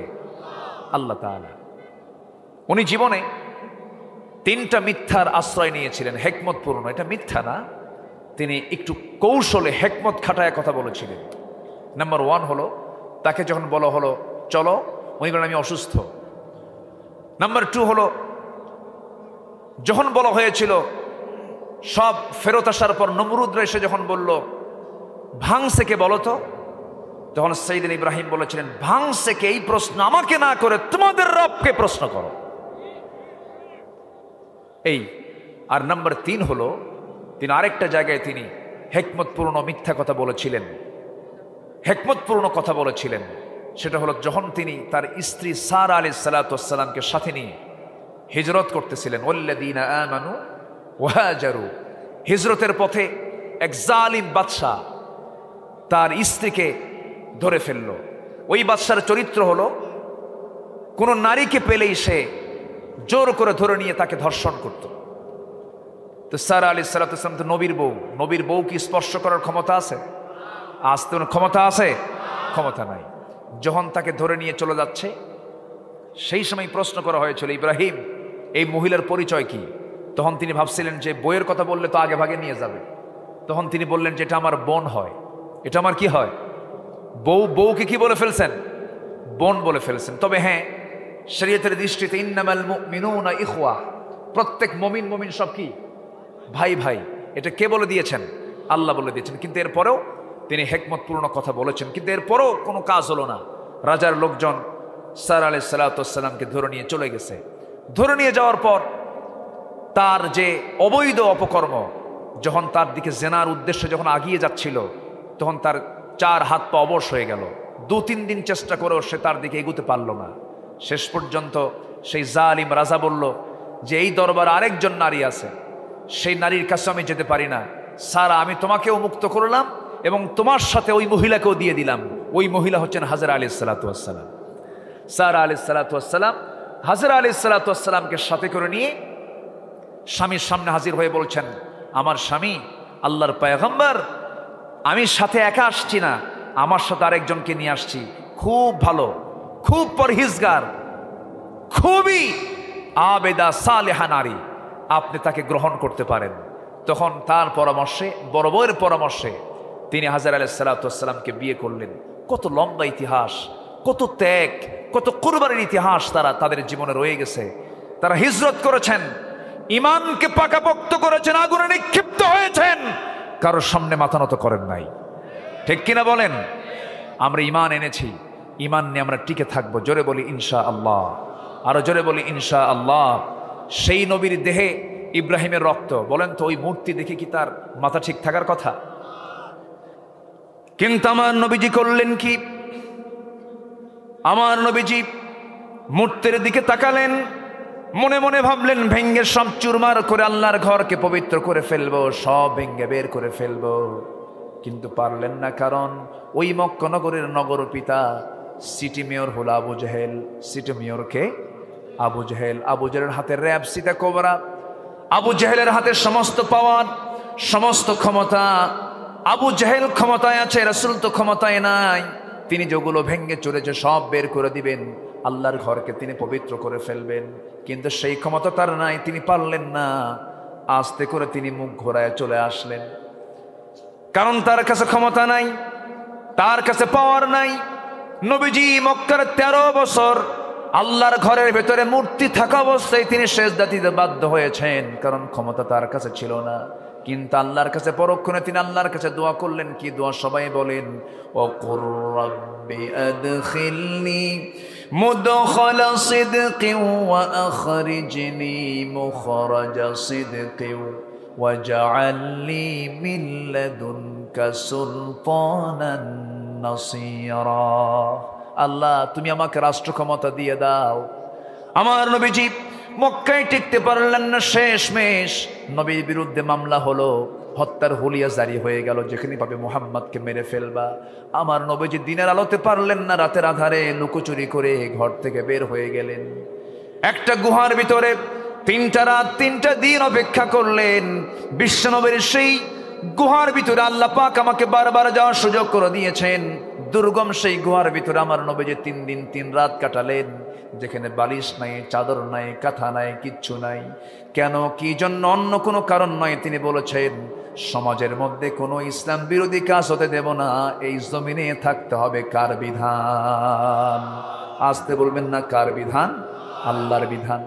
Speaker 1: আল্লাহ তাআলা। উনি জীবনে 3টা মিথ্যার আশ্রয় নিয়েছিলেন, হেকমতপূর্ণ। এটা মিথ্যা না, তিনি একটু কৌশলে হেকমত খাটায় কথা বলেছিলেন। নাম্বার 1 হলো, তাকে যখন বলা হলো চলো, উনি বলেন আমি অসুস্থ। নাম্বার 2 হলো, যখন বলা হয়েছিল সব ফেরত আসার পর নমরুদরা এসে যখন বলল ভাঙছে কে বলো তো, তখন সাইয়েদনা ইব্রাহিম বলেছিলেন ভাঙছে কে, এই প্রশ্ন আমাকে না করে তোমাদের রবকে প্রশ্ন করো। এই আর নাম্বার 3 হলো, তিনি আরেকটা জায়গায় তিনি হেকমতপূর্ণ মিথ্যা কথা বলেছিলেন, হেকমতপূর্ণ কথা বলেছিলেন। সেটা হলো যখন তিনি তার স্ত্রী সারা আলাইহিস সালাতু ওয়াস সালামকে সাথে নিয়ে হিজরত করতেছিলেন। ওয়াল্লাযীনা আমানু ওয়াহাজারু, হিজরতের পথে এক জালিম বাদশা তার স্ত্রীকে ধরে ফেলল। ওই বাদশার চরিত্র হলো কোন নারীকে পেলেই সে জোর করে ধরে নিয়ে তাকে ধর্ষণ করত। তো সারা আলাইহিস সালাতু ওয়াস সালাম তো নবীর বউ, নবীর বউ কি স্পর্শ করার ক্ষমতা আছে? আসতে ক্ষমতা আছে? ক্ষমতা নাই। যখন তাকে ধরে নিয়ে চলে যাচ্ছে সেই সময় প্রশ্ন করা হয়েছিল ইব্রাহিম এই মহিলার পরিচয় কি? তখন তিনি ভাবছিলেন যে বইয়ের কথা বললে তো আগে ভাগে নিয়ে যাবে। তখন তিনি বললেন যে এটা আমার বোন হয়। এটা আমার কি হয়? বউ। বউকে কি বলে ফেলছেন? বোন বলে ফেলছেন। তবে হ্যাঁ, শরীয়তের দৃষ্টিতে ইন্নামাল মুমিনুনা ইখওয়া, প্রত্যেক মুমিন সব কি ভাই ভাই। এটা কে বলে দিয়েছেন? আল্লাহ বলে দিয়েছেন। কিন্তু এরপরেও তিনি হেকমতপূর্ণ কথা বলেছেন, কিন্তু এরপরও কোনো কাজ হলো না। রাজার লোকজন সারা আলাইহিস সালাতু ওয়াস সালামকে ধরে নিয়ে চলে গেছে। ধরে নিয়ে যাওয়ার পর তার যে অবৈধ অপকর্ম, যখন তার দিকে জেনার উদ্দেশ্যে যখন আগিয়ে যাচ্ছিল তখন তার 4 হাত পা অবশ হয়ে গেল। 2-3 দিন চেষ্টা করেও সে তার দিকে এগুতে পারল না। শেষ পর্যন্ত সেই জালিম রাজা বলল যে এই দরবারে আরেকজন নারী আছে, সেই নারীর কাছে আমি যেতে পারি না। সারা, আমি তোমাকেও মুক্ত করলাম এবং তোমার সাথে ওই মহিলাকেও দিয়ে দিলাম। ওই মহিলা হচ্ছেন হাজরা আলাইহিস সালাতু ওয়াস সালাম। সারা আলাইহিস সালাতু ওয়াস সালাম হাজরা আলাইহিস সালাতু ওয়াস সালামকে সাথে করে নিয়ে স্বামীর সামনে হাজির হয়ে বলছেন, আমার স্বামী আল্লাহর পয়গম্বর, আমি সাথে একা আসছি না, আমার সাথে আরেকজনকে নিয়ে আসছি, খুব ভালো, খুব পরহেজগার, খুবই আবেদা সালেহা নারী, আপনি তাকে গ্রহণ করতে পারেন। তখন তার পরামর্শে, বড় বউয়ের পরামর্শে তিনি হাজরা আলাইহিস সালাতু ওয়াস সালামকে বিয়ে করলেন। কত লম্বা ইতিহাস, কত ত্যাগ, কত কুরবানির ইতিহাস তাদের জীবনে রয়ে গেছে। তারা হিজরত করেছেন, ইমানকে পাকাপোক্ত করেছেন, আগুনে নিক্ষিপ্ত হয়েছেন, কারোর সামনে মাথা নত করেন নাই। ঠিক কিনা বলেন? আমরা ইমান এনেছি, ইমান নিয়ে আমরা টিকে থাকবো। জোরে বলি ইনশাআল্লাহ, আরো জোরে বলি ইনশাআল্লাহ। সেই নবীর দেহে ইব্রাহিমের রক্ত, বলেন তো ওই মূর্তি দেখে কি তার মাথা ঠিক থাকার কথা? কিন্তু আমার নবীজি করলেন কি? আমার নবীজি মূর্তির দিকে তাকালেন, মনে মনে ভাবলেন ভেঙ্গে সব চুরমার করে আল্লাহর ঘরকে পবিত্র করে ফেলবো, সব ভেঙ্গে বের করে ফেলবো। কিন্তু পারলেন না, কারণ ওই মক্কা নগরের নগর পিতা সিটি মেয়র হলো আবু জেহেল। সিটি মেয়রকে আবু জেহেল। আবু জেহেলের হাতে র‍্যাব সিটা কোবরা, আবু জেহেলের হাতে সমস্ত পাওয়ার, সমস্ত ক্ষমতা। আবু জেহেল ক্ষমতায় আছে, রাসূল তো ক্ষমতায় নাই। তিনি যেগুলো ভেঙ্গে চলেছে সব বের করে দিবেন, আল্লাহর ঘরকে তিনি পবিত্র করে ফেলবেন, কিন্তু সেই ক্ষমতা তার নাই। তিনি পারলেন না। আস্তে করে তিনি মুখ ঘোরায় চলে আসলেন, কারণ তার কাছে ক্ষমতা নাই, তার কাছে পাওয়ার নাই। নবীজি মক্কার 13 বছর আল্লাহর ঘরের ভেতরে মূর্তি থাকা অবস্থায় তিনি সেজদা দিতে বাধ্য হয়েছেন, কারণ ক্ষমতা তার কাছে ছিল না। কিন্তু আল্লাহর কাছে পরক্ষণে তিনি আল্লাহর কাছে দোয়া করলেন। কি দোয়া? সবাই বলেন, ও কুর রাব্বি আদখিলনি মুদখালা সিদকিন ওয়া আখরিজনি মুখরাজা সিদকিন ওয়াজআলনি মিন লাদুনকা সুলতানান নাসীরা। আল্লাহ, তুমি আমাকে রাষ্ট্র ক্ষমতা দিয়ে দাও। আমার নবীজি মক্কায় টিকতে পারলেন না। শেষমেশ নবীর বিরুদ্ধে মামলা হলো, হত্যার হুলিয়া জারি হয়ে গেল, যেখানে পাবে মুহাম্মদকে মেরে ফেলবা। আমার নবীজি দিনের আলোতে পারলেন না, রাতের আধারে লুকোচুরি করে ঘর থেকে বের হয়ে গেলেন। একটা গুহার ভিতরে 3টা রাত 3টা দিন অপেক্ষা করলেন। বিশ্বনবীর সেই গুহার ভিতরে আল্লাহ পাক আমাকে বারবার যাওয়ার সুযোগ করে দিয়েছেন। দুর্গম সেই গুহার ভিতরে আমার নবীজি 3 দিন 3 রাত কাটালেন, যেখানে বালিশ নাই, চাদর নাই, কাঁথা নাই, কিচ্ছু নাই। কেন, কি জন্য? অন্য কোনো কারণ নয়। তিনি বলেছেন, সমাজের মধ্যে কোনো ইসলাম বিরোধী কাজ হতে দেব না। এই জমিনে থাকতে হবে কার বিধান? আসতে বলবেন না, কার বিধান? আল্লাহর বিধান।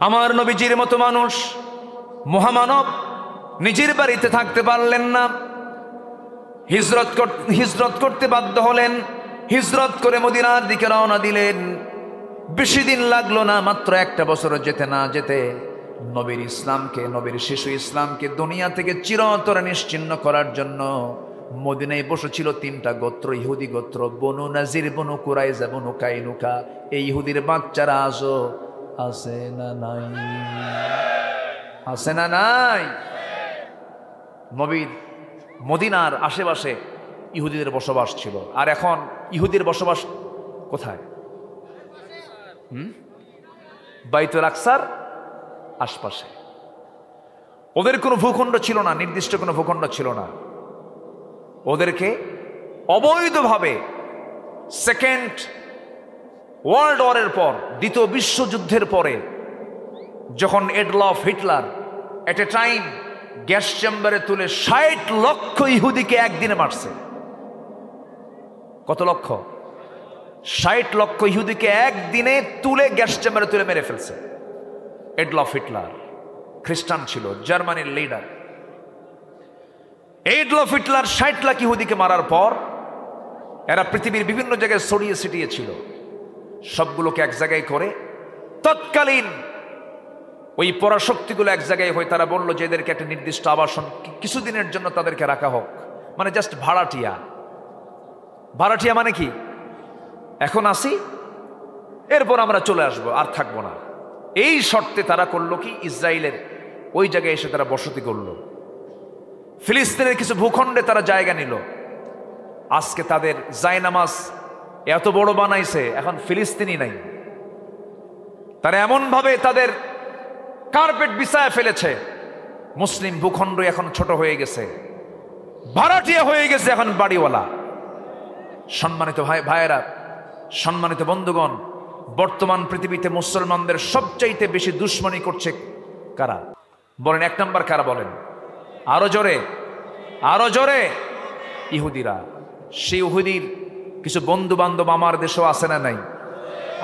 Speaker 1: আমার নবীজির মতো মানুষ, মহামানব, নিজের বাড়িতে থাকতে পারলেন না, হিজরত করতে বাধ্য হলেন। হিজরত করে মদিনার দিকে রওনা দিলেন। বেশি দিন লাগলো না, মাত্র 1টা বছর যেতে না যেতে নবীর ইসলামকে, নবীর শিশু ইসলামকে দুনিয়া থেকে চিরতরে নিশ্চিহ্ন করার জন্য মদিনায় বসেছিল 3টা গোত্র, ইহুদি গোত্র, বনু নাজির, বনু কুরাইজা, বনু কাইনুকা। এই ইহুদির বাচ্চারা আজও আছে না নাই? আছে না নাই? নবীর মদিনার আশেপাশে ইহুদিদের বসবাস ছিল। আর এখন ইহুদির বসবাস কোথায়? বাইতুল আকসার আশপাশে। ওদের কোনো ভূখণ্ড ছিল না, নির্দিষ্ট কোনো ভূখণ্ড ছিল না। ওদেরকে অবৈধভাবে সেকেন্ড ওয়ার্ল্ড ওয়ারের পর, দ্বিতীয় বিশ্বযুদ্ধের পরে, যখন এডলফ হিটলার এট এ টাইম গ্যাস চেম্বারে তুলে 60 লক্ষ ইহুদিকে একদিনে মারছে। কত লক্ষ? 60 লক্ষ ইহুদিকে একদিনে তুলে গ্যাস চেম্বারে তুলে মেরে ফেলছে এডলফ হিটলার। খ্রিস্টান ছিল, জার্মানির লিডার। এডলফ হিটলার 60 লাখ ইহুদিকে মারার পর এরা পৃথিবীর বিভিন্ন জায়গায় ছড়িয়ে ছিটিয়ে ছিল। সবগুলোকে এক জায়গায় করে তৎকালীন ওই পরাশক্তিগুলো এক জায়গায় হয়ে তারা বলল যে এদেরকে একটা নির্দিষ্ট আবাসন কিছুদিনের জন্য তাদেরকে রাখা হোক, মানে জাস্ট ভাড়াটিয়া। ভাড়াটিয়া মানে কি? এখন আসি, এরপর আমরা চলে আসব, আর থাকবো না। এই শর্তে তারা করলো কি, ইসরায়েলের ওই জায়গায় এসে তারা বসতি করলো। ফিলিস্তিনের কিছু ভূখণ্ডে তারা জায়গা নিল। আজকে তাদের জায়নামাজ এত বড় বানাইছে, এখন ফিলিস্তিনি নাই। তারা এমন ভাবে তাদের কার্পেট বিছায় ফেলেছে, মুসলিম ভূখণ্ড এখন ছোট হয়ে গেছে, ভাড়াটিয়া হয়ে গেছে এখন বাড়িওয়ালা। সম্মানিত ভাইয়েরা, সম্মানিত বন্ধুগণ, বর্তমান পৃথিবীতে মুসলমানদের সবচাইতে বেশি দুশ্মনী করছে কারা বলেন? এক নাম্বার কারা বলেন? আরো জোরে, আরো জোরে। ইহুদিরা। সেই ইহুদির কিছু বন্ধু বান্ধব আমার দেশেও আছে না নাই?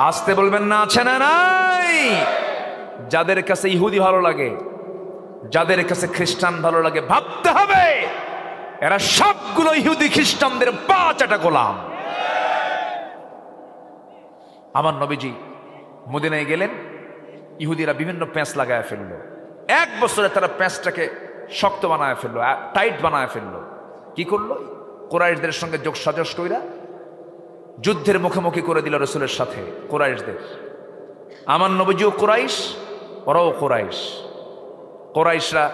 Speaker 1: আসতে বলবেন না, আছে না নাই? যাদের কাছে ইহুদি ভালো লাগে, যাদের কাছে খ্রিস্টান ভালো লাগে, ভাবতে হবে এরা সবগুলো ইহুদি খ্রিস্টানদের পা চাটা গোলাম। আমার নবীজি মদিনায় গেলেন, ইহুদিরা বিভিন্ন প্যাঁচ লাগায় ফেললো। এক বছরে তারা প্যাঁচটাকে শক্ত বানায় ফেললো, টাইট বানায় ফেললো। কি করলো? কুরাইশদের সঙ্গে যোগ সাজস কইরা যুদ্ধের মুখোমুখি করে দিল রসুলের সাথে কুরাইশদের। আমার নবীজিও কুরাইশ, ওরাও কুরাইশ। কুরাইশরা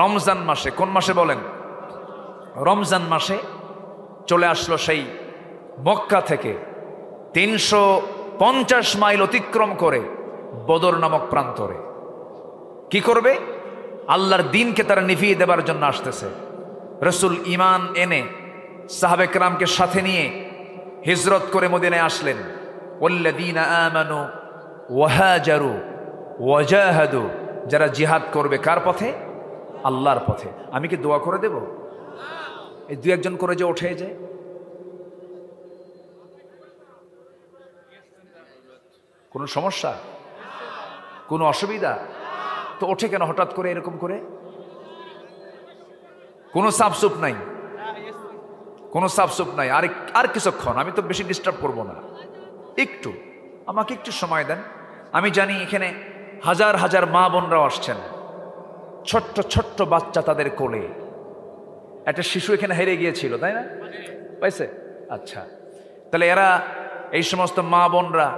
Speaker 1: রমজান মাসে, কোন মাসে বলেন? রমজান মাসে চলে আসলো সেই মক্কা থেকে 350 মাইল অতিক্রম করে বদর নামক প্রান্তরে। কি করবে? আল্লাহর দ্বীনকে তারা নিভিয়ে দেবার জন্য আসতেছে। রসুল ঈমান এনে সাহাবে কেরামকে সাথে নিয়ে হিজরত করে মদিনায় আসলেন। ওয়াল্লাযীনা আমানু ওয়াহাজারু ওয়াজাহাদু, যারা জিহাদ করবে কার পথে? আল্লাহর পথে। আমি কি দোয়া করে দেব? এই দু একজন করে যে ওঠে যায়, কোনো সমস্যা, কোনো অসুবিধা? তো ওঠে কেন হঠাৎ করে এরকম করে? কোনো সাফসুপ নাই, কোনো সাফসুপ নাই। আর কিছুক্ষণ, আমি তো বেশি ডিস্টার্ব করব না, একটু আমাকে একটু সময় দেন। আমি জানি এখানে হাজার হাজার মা বোনরাও আসছেন, ছোট্ট ছোট্ট বাচ্চা তাদের কোলে। একটা শিশু এখানে হেরে গিয়েছিল, তাই না? পাইছে? আচ্ছা, তাহলে এরা, এই সমস্ত মা বোনরা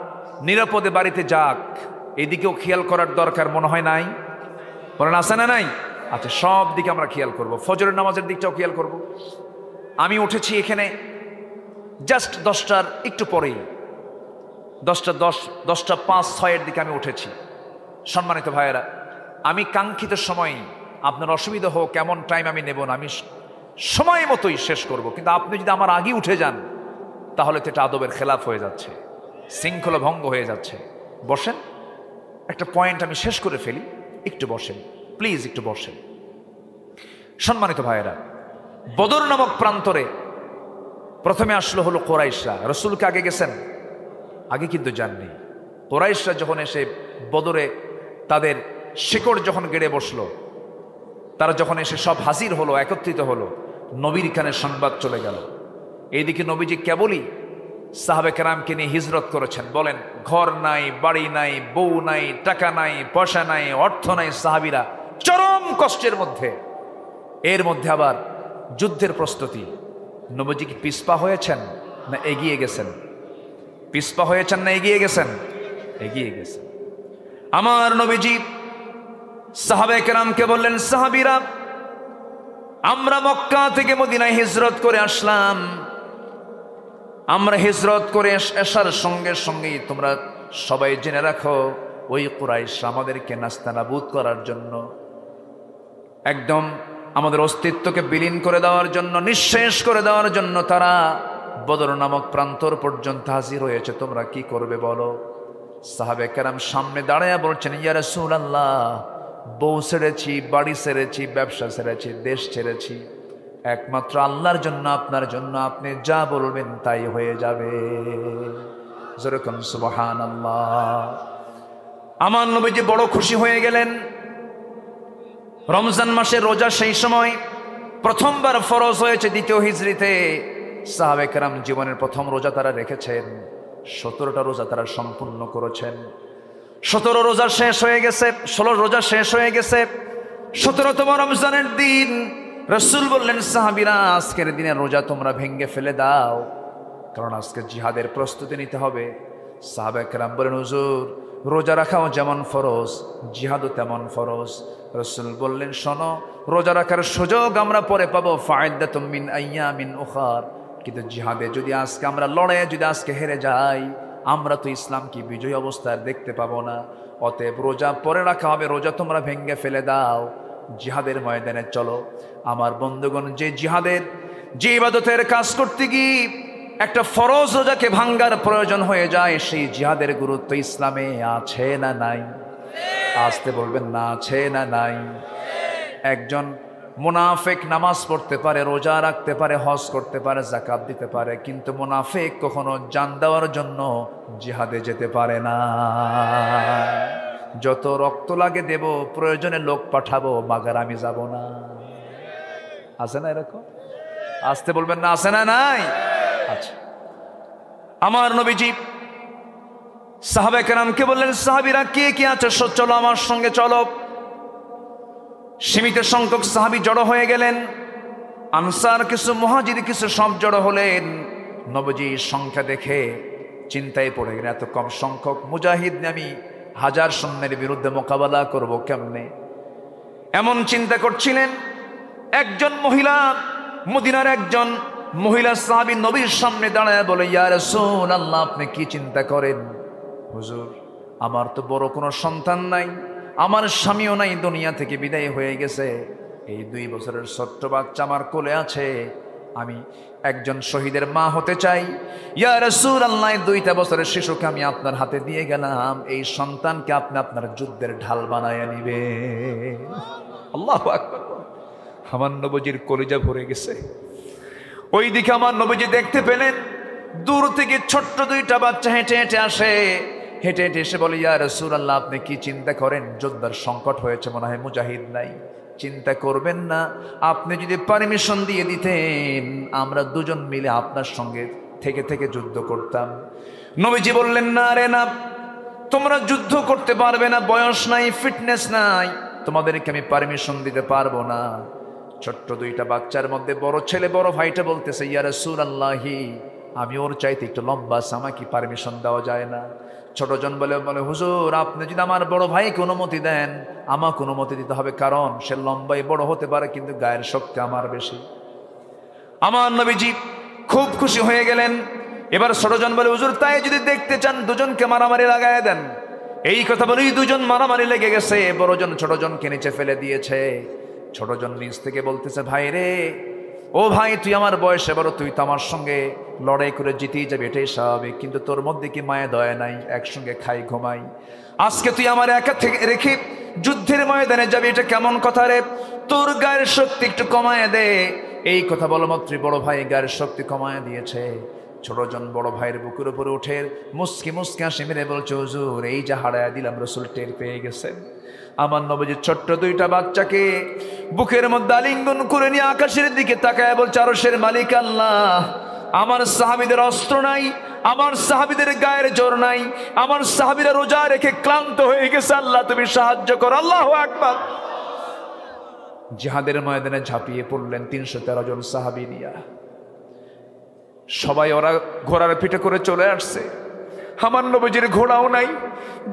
Speaker 1: নিরাপদে বাড়িতে যাক, এদিকেও খেয়াল করার দরকার মনে হয় নাই? বলেন আছে না নাই? আচ্ছা, সব দিকে আমরা খেয়াল করব, ফজরের নামাজের দিকটাও খেয়াল করব। আমি উঠেছি এখানে জাস্ট 10টার একটু পরেই, 10টা 5-6 দিকে আমি উঠেছি। সম্মানিত ভাইয়েরা, আমি কাঙ্ক্ষিত সময়, আপনার অসুবিধা হোক এমন টাইম আমি নেব না, আমি সময় মতোই শেষ করব। কিন্তু আপনি যদি আমার আগে উঠে যান তাহলে তো এটা আদবের খেলাফ হয়ে যাচ্ছে, শৃঙ্খলা ভঙ্গ হয়ে যাচ্ছে। বসেন, একটা পয়েন্ট আমি শেষ করে ফেলি, একটু বসেন প্লিজ, একটু বসেন। সম্মানিত ভাইয়েরা, বদর নামক প্রান্তরে প্রথমে আসলো হলো কুরাইশরা। রসুলকে আগে গেছেন? আগে কিন্তু যাননি। কুরাইশরা যখন এসে বদরে তাদের শিকড় যখন গেড়ে বসলো, তারা যখন এসে সব হাজির হলো, একত্রিত হলো, নবীর কানে সংবাদ চলে গেল। এইদিকে নবীজি কেবলই সাহাবে কেরামকে নিয়ে হিজরত করেছেন। বলেন, ঘর নাই, বাড়ি নাই, বউ নাই, টাকা নাই, পয়সা নাই, অর্থ নাই। সাহাবীরা চরম কষ্টের মধ্যে। এর মধ্যে আবার যুদ্ধের প্রস্তুতি। নবীজি কি পিছপা হয়েছেন না এগিয়ে গেছেন? পিছপা হয়েছেন না এগিয়ে গেছেন? এগিয়ে গেছেন। আমার নবীজি সাহাবে কেরামকে বললেন, সাহাবীরা, আমরা মক্কা থেকে মদিনায় হিজরত করে আসলাম। আমরা হিজরত করে আসার সঙ্গে সঙ্গেই তোমরা সবাই জেনে রাখো, ওই কুরাইশ আমাদেরকে নাস্তানাবুদ করার জন্য, একদম আমাদের অস্তিত্বকে বিলীন করে দেওয়ার জন্য, নিঃশেষ করে দেওয়ার জন্য তারা বদর নামক প্রান্তর পর্যন্ত হাজির হয়েছে। তোমরা কি করবে বলো? সাহাবে কেরাম সামনে দাঁড়ায় বলছেন, ইয়া রাসূলুল্লাহ, বউ ছেড়েছি, বাড়ি ছেড়েছি, ব্যবসা ছেড়েছি, দেশ ছেড়েছি, একমাত্র আল্লাহর জন্য, আপনার জন্য, আপনি যা বলবেন তাই হয়ে যাবে। যেরকম সুবহানাল্লাহ। আমার নবীজি বড় খুশি হয়ে গেলেন। রমজান মাসের রোজা সেই সময় প্রথমবার ফরজ হয়েছে দ্বিতীয় হিজরিতে। সাহাবে কেরাম জীবনের প্রথম রোজা তারা রেখেছেন। 17টা রোজা তারা সম্পূর্ণ করেছেন। 17 রোজা শেষ হয়ে গেছে, 16 রোজা শেষ হয়ে গেছে। 17তম রমজানের দিন রাসূল বললেন, সাহাবীরা, আজকের দিনের রোজা তোমরা ভেঙে ফেলে দাও। কারণ আজকে জিহাদের প্রস্তুতি নিতে হবে। সাহাবায়ে কেরাম বলেন, হুজুর রোজা রাখাও যেমন ফরজ, জিহাদও তেমন ফরজ। রাসূল বললেন, শোনো, রোজা রাখার সুযোগ আমরা পরে পাবো, ফাইদ্দাতুম মিন আইয়ামিন উখার, কিন্তু জিহাদে যদি আজকে আমরা লড়াইয়ে যদি আজকে হেরে যাই, আমরা তো ইসলামকে বিজয়ী অবস্থায় দেখতে পাবো না। অতএব রোজা পরে রাখা হবে, রোজা তোমরা ভেঙ্গে ফেলে দাও, জিহাদের ময়দানে চলো। আমার বন্ধুগণ, যে জিহাদের যে ইবাদতের কাজ করতে গিয়ে একটা ফরজ রোজাকে ভাঙ্গার প্রয়োজন হয়ে যায়, সেই জিহাদের গুরুত্ব ইসলামে আছে না নাই? আসতে বলবেন না, আছে না নাই? একজন মুনাফিক নামাজ পড়তে পারে, রোজা রাখতে পারে, হজ করতে পারে, যাকাত দিতে পারে, কিন্তু মুনাফিক কখনো জান দেওয়ার জন্য জিহাদে যেতে পারে না। যত রক্ত লাগে দেব, প্রয়োজনে লোক পাঠাবো, মাগার আমি যাব না। আছে না এরকম? আসতে বলবেন না, আছে না নাই? আচ্ছা, আমার নবীজি সাহাবায়ে কেরামকে বললেন, সাহাবীরা কে কে আছো চলো আমার সঙ্গে চলো। সীমিত সংখ্যক সাহাবী জড়ো হয়ে গেলেন, আনসার কিছু, মুহাজির কিছু, সব জড়ো হলেন। নবীজি সংখ্যা দেখে চিন্তায় পড়ে গেলেন, এত কম সংখ্যক মুজাহিদ নিয়ে আমি 1000 সৈন্যের বিরুদ্ধে মোকাবেলা করব কেমনে, এমন চিন্তা করছিলেন। একজন মহিলা, মদিনার একজন মহিলা সাহাবী নবীর সামনে দাঁড়ায় বলে, ইয়া রাসূলুল্লাহ, আপনি কি চিন্তা করেন? হুজুর, আমার তো বড় কোনো সন্তান নাই, আমার স্বামীও নাই, দুনিয়া থেকে বিদায় হয়ে গেছে, এই 2 বছরের ছোট্ট বাচ্চা আমার কোলে আছে, আমি একজন শহীদের মা হতে চাই। ইয়া রাসূলুল্লাহ, 2টা বছরের শিশুকে আমি আপনার হাতে দিয়ে গেলাম, এই সন্তানকে আপনি আপনার যুদ্ধের ঢাল বানায় নিবেন। আল্লাহু আকবার। আমার নবীজির কলিজা ভরে গেছে। ওইদিকে আমার নবীজি দেখতে পেলেন দূর থেকে ছোট্ট 2টা বাচ্চা হেঁটে হেঁটে আসে, হেঁটে হেঁটে এসে বলে, ইয়া রাসূলুল্লাহ, আপনি কি চিন্তা করেন? যোদ্ধার সংকট হয়েছে, মনে হয় মুজাহিদ নাই। চিন্তা করবেন না, আপনি যদি পারমিশন দিয়ে দিতেন, আমরা দুজন মিলে আপনার সঙ্গে থেকে থেকে যুদ্ধ করতাম। নবীজি বললেন, না রে না, তোমরা যুদ্ধ করতে পারবে না, বয়স নাই, ফিটনেস নাই, তোমাদেরকে আমি পারমিশন দিতে পারবো না। ছোট্ট 2টা বাচ্চার মধ্যে বড় ছেলে, বড় ভাইটা বলতেছে, ইয়া রাসূলুল্লাহ, আমি ওর চাইতে একটু লম্বা, আমাকে পারমিশন দেওয়া যায় না? ছোটজন বলে, হুজুর, আপনি যদি আমার বড় ভাইকে অনুমতি দেন, আমাকে অনুমতি দিতে হবে, কারণ সে লম্বাই বড় হতে পারে, কিন্তু গায়ের শক্তি আমার বেশি। আমার নবীজি খুব খুশি হয়ে গেলেন। এবার ছোটজন বলে, হুজুর, তাই যদি দেখতে চান, দুজনকে মারামারি লাগায় দেন। এই কথা বলেই 2জন মারামারি লেগে গেছে। বড়জন ছোটজনকে নিচে ফেলে দিয়েছে। ছোটজন নিজ থেকে বলতেছে, ভাই রে, ও ভাই, তুই আমার বয়সে বড়, তুই তো আমার সঙ্গে লড়াই করে জিতেই যাবে, এটাই স্বাভাবিক, কিন্তু তোর মধ্যে কি মায়া দয়া নাই? একসঙ্গে খাই ঘুমাই, আজকে তুই আমার একা থেকে রেখে যুদ্ধের ময়দানে যাবি, এটা কেমন কথা রে? তোর গায়ের শক্তি একটু কমায় দে। এই কথা বলা মাত্রই বড় ভাই গায়ের শক্তি কমায় দিয়েছে। ছোটজন বড় ভাইয়ের বুকের উপরে উঠে মুস্কি মুস্কি হাসি মেরে বলছে, হুজুর, এই যা হারায় দিলাম, রাসূল টের পেয়ে গেছেন। আমার নবীজি ছোট্ট 2টা বাচ্চাকে বুকের মধ্যে আলিঙ্গন করে নিয়ে আকাশের দিকে তাকায় বলছে, আরশের মালিক আল্লাহ, আমার সাহাবীদের অস্ত্র নাই, আমার সাহাবীদের গায়ের জোর নাই, আমার সাহাবীরা রোজা রেখে ক্লান্ত হয়ে গেছে, আল্লাহ তুমি সাহায্য করো। আল্লাহু আকবার। জিহাদের ময়দানে ঝাঁপিয়ে পড়লেন 313 জন সাহাবী নিয়া। সবাই ওরা ঘোড়ার পিঠে করে চলে আসছে। আমার নবীজির ঘোড়াও নাই।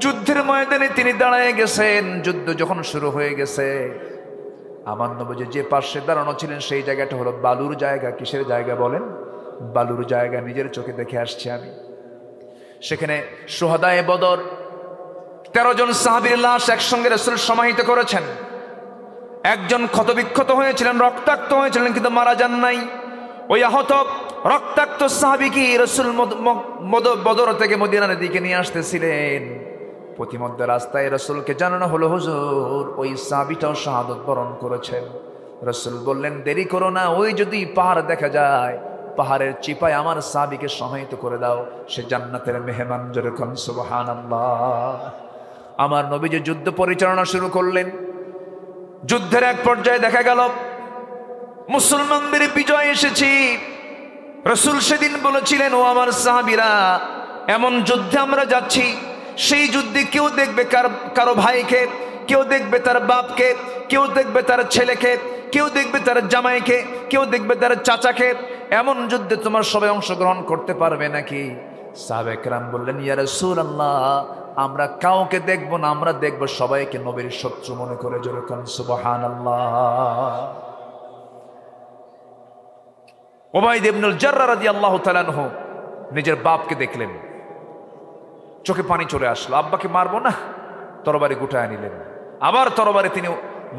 Speaker 1: যুদ্ধের ময়দানে তিনি দাঁড়ায় গেছেন। যুদ্ধ যখন শুরু হয়ে গেছে, আমার নবীজি যে পাশে দাঁড়ানো ছিলেন সেই জায়গাটা হলো বালুর জায়গা। কিসের জায়গা বলেন? বালুর জায়গা। নিজের চোখে দেখে আসছি আমি। সেখানে শুহাদায়ে বদর 13 জন সাহাবীর লাশ একসঙ্গে রাসূল সমাহিত করেছেন। একজন ক্ষতবিক্ষত হয়েছিলেন, রক্তাক্ত হয়েছিলেন, কিন্তু মারা যান নাই। ওই আহত রক্তাক্ত সাহাবীকে রাসূল বদর থেকে মদিনার দিকে নিয়ে আসতেছিলেন। প্রতিমধ্যে রাস্তায় রাসূলকে জানানো হলো, হুজুর, ওই সাহাবীটাও শাহাদাত বরণ করেছেন। রাসূল বললেন, দেরি করো না, ওই যদি পাহাড় দেখা যায়, পাহাড়ের চিপায় আমার সাহাবীকে সমাহিত করে দাও, সে জান্নাতের মেহমান। যেরকম সুবহানাল্লাহ। আমার নবীজি যুদ্ধ পরিচালনা শুরু করলেন। যুদ্ধের এক পর্যায়ে দেখা গেল মুসলমানদের বিজয় এসেছে। রাসূল সেদিন বলেছিলেন, ও আমার সাহাবীরা, এমন যুদ্ধে আমরা যাচ্ছি, সেই যুদ্ধে কেউ দেখবে কারো ভাইকে, কেউ দেখবে তার বাপকে, কেউ দেখবে তার ছেলেকে, কেউ দেখবে তার জামাইকে, কেউ দেখবে তার চাচাকে, এমন যুদ্ধে তোমার সবাই অংশগ্রহণ করতে পারবে নাকি? সাহাবায়ে কেরাম বললেন, ইয়া রাসূলুল্লাহ, আমরা কাউকে দেখব না, আমরা দেখব সবাইকে নবীর শত্রু মনে করে। জোরে বলেন সুবহানাল্লাহ। উবাইদ ইবনুল জাররাহ রাদিয়াল্লাহু তাআলা আনহু নিজের বাপকে দেখলেন, চোখে পানি চলে আসলো। আব্বাকে মারবো না, তরবারি গুটায় নিলেন। আবার তরবারি তিনি,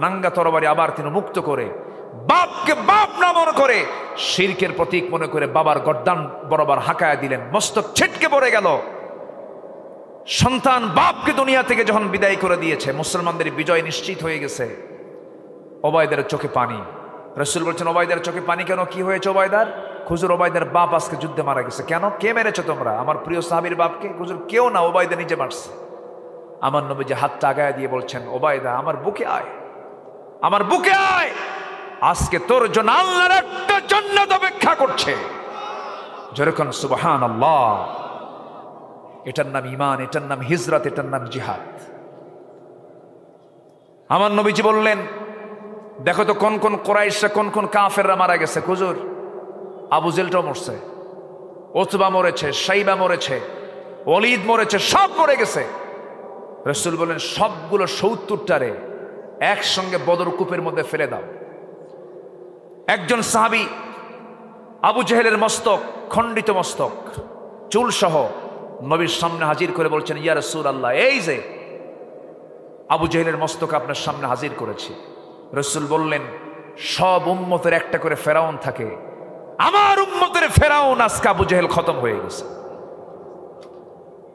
Speaker 1: নাঙ্গা তরবারি আবার তিনি মুক্ত করে বাপকে বাপ না মনে করে, শিরকের প্রতীক মনে করে বাবার গর্দান বরাবর হাঁকায়া দিলেন। মস্তক ছিটকে পড়ে গেল। সন্তান বাপকে দুনিয়া থেকে যখন বিদায় করে দিয়েছে, মুসলমানদের বিজয় নিশ্চিত হয়ে গেছে, ওবায়দার চোখে পানি। রাসূল বলছেন, ওবায়দার চোখে পানি কেন? কি হয়েছে ওবায়দার? হুজুর, ওবায়দার বাপ আজকে যুদ্ধে মারা গেছে। কেন? কে মেরেছো তোমরা? আমার প্রিয় সাহাবীর বাপকে। হুজুর, কেউ না, ওবায়দা নিজে মারছে। আমার নবীজি হাতটা আগায় দিয়ে বলছেন, ওবায়দা আমার বুকে আয়, আমার বুকে আয়, আজকে তোর জন্য আল্লাহর একটা জান্নাত অপেক্ষা করছে। যেরকম সুবহানাল্লাহ। এটার নাম ঈমান, এটার নাম হিজরত, এটার নাম জিহাদ। আমার নবীজি বললেন, দেখো তো কোন কোন কুরাইশরা, কোন কোন কাফেররা মারা গেছে। হুজুর, আবু জেলটাও মরছে, উতবা মরেছে, শাইবা মরেছে, ওয়ালিদ মরেছে, সব মরে গেছে। রাসূল বলেন, সবগুলো ৭০টারে একসঙ্গে বদর কূপের মধ্যে ফেলে দাও। একজন সাহাবী আবু জেহেলের মস্তক, খণ্ডিত মস্তক, চুল সহ নবীর সামনে হাজির করে বলছেন, ইয়া রাসূলুল্লাহ, এই যে আবু জেহেলের মস্তক আপনার সামনে হাজির করেছি। রাসূল বললেন, সব উম্মতের একটা করে ফেরাউন থাকে, আমার উম্মতের ফেরাউন আজকে আবু জেহেল খতম হয়ে গেছে।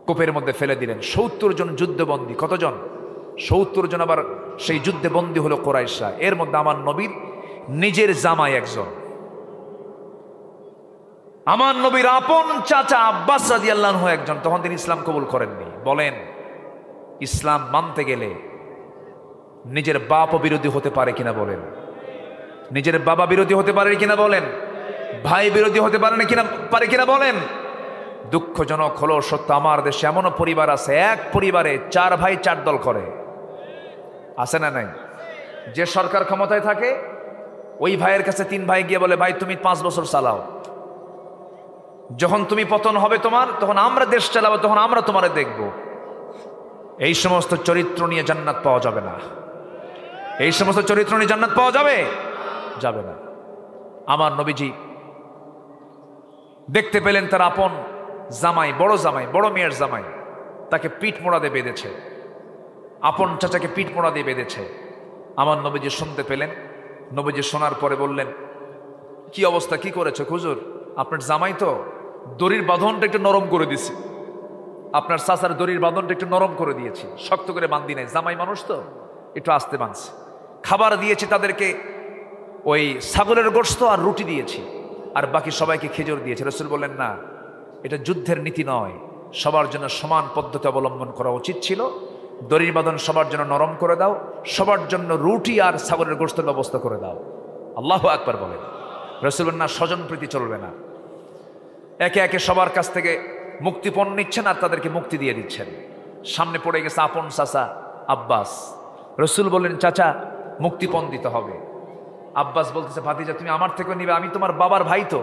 Speaker 1: কূপের মধ্যে ফেলে দিলেন। ৭০ জন যুদ্ধবন্দী। কতজন? ৭০ জন। আবার সেই যুদ্ধে বন্দী হলো কুরাইশরা। এর মধ্যে আমার নবীর নিজের জামাই একজন, আমার নবীর আপন চাচা আব্বাস রাদিয়াল্লাহু আনহু একজন। তখন তিনি ইসলাম কবুল করেননি। বলেন, ইসলাম মানতে গেলে নিজের বাপও বিরোধী হতে পারে কিনা বলেন? নিজের বাবা বিরোধী হতে পারে কিনা বলেন? ভাই বিরোধী হতে পারে কিনা বলেন? দুঃখজনক হলো সত্য, আমার দেশে এমনও পরিবার আছে, এক পরিবারে ৪ ভাই ৪ দল করে। আছে না নাই? যে সরকার ক্ষমতায় থাকে, ওই ভাইয়ের কাছে ৩ ভাই গিয়ে বলে, ভাই তুমি ৫ বছর চালাও, যখন তুমি পতন হবে তোমার, তখন আমরা দেশ চালাবো, তখন আমরা তোমারে দেখব। এই সমস্ত চরিত্র নিয়ে জান্নাত পাওয়া যাবে না। এই সমস্ত চরিত্র নিয়ে জান্নাত পাওয়া যাবে না। আমার নবীজি দেখতে পেলেন তার আপন জামাই, বড় মেয়ের জামাই, তাকে পিঠ মোড়া দিয়ে বেঁধেছে, আপন চাচাকে পিঠ মোড়া দিয়ে বেঁধেছে। আমার নবীজি শুনতে পেলেন। নবীজি শোনার পরে বললেন, কি অবস্থা, কি করেছে? হুজুর, আপনার জামাই তো দড়ির বাঁধনটা একটু নরম করে দিছি, আপনার চাচার দড়ির বাঁধনটা একটু নরম করে দিয়েছি, শক্ত করে বাঁধি নাই, জামাই মানুষ তো একটু আস্তে বাঁধছে। খাবার দিয়েছি তাদেরকে, ওই ছাগলের গোশত আর রুটি দিয়েছি, আর বাকি সবাইকে খেজুর দিয়েছে। রাসূল বললেন, না, এটা যুদ্ধের নীতি নয়, সবার জন্য সমান পদ্ধতি অবলম্বন করা উচিত ছিল। দড়ির বাঁধন সবার জন্য নরম করে দাও, সবার জন্য রুটি আর ছাগলের গোশতের ব্যবস্থা করে দাও। আল্লাহু আকবার বলেন। রাসূল বলেন, না, স্বজনপ্রীতি চলবে না। একে একে সবার কাছ থেকে মুক্তিপণ নিচ্ছেন আর তাদেরকে মুক্তি দিয়ে দিচ্ছেন। সামনে পড়ে গেছে আপন চাচা আব্বাস। রাসূল বললেন, চাচা মুক্তিপণ দিতে হবে। আব্বাস বলতেছে, ভাতিজা তুমি আমার থেকেও নিবে, আমি তোমার বাবার ভাই, তো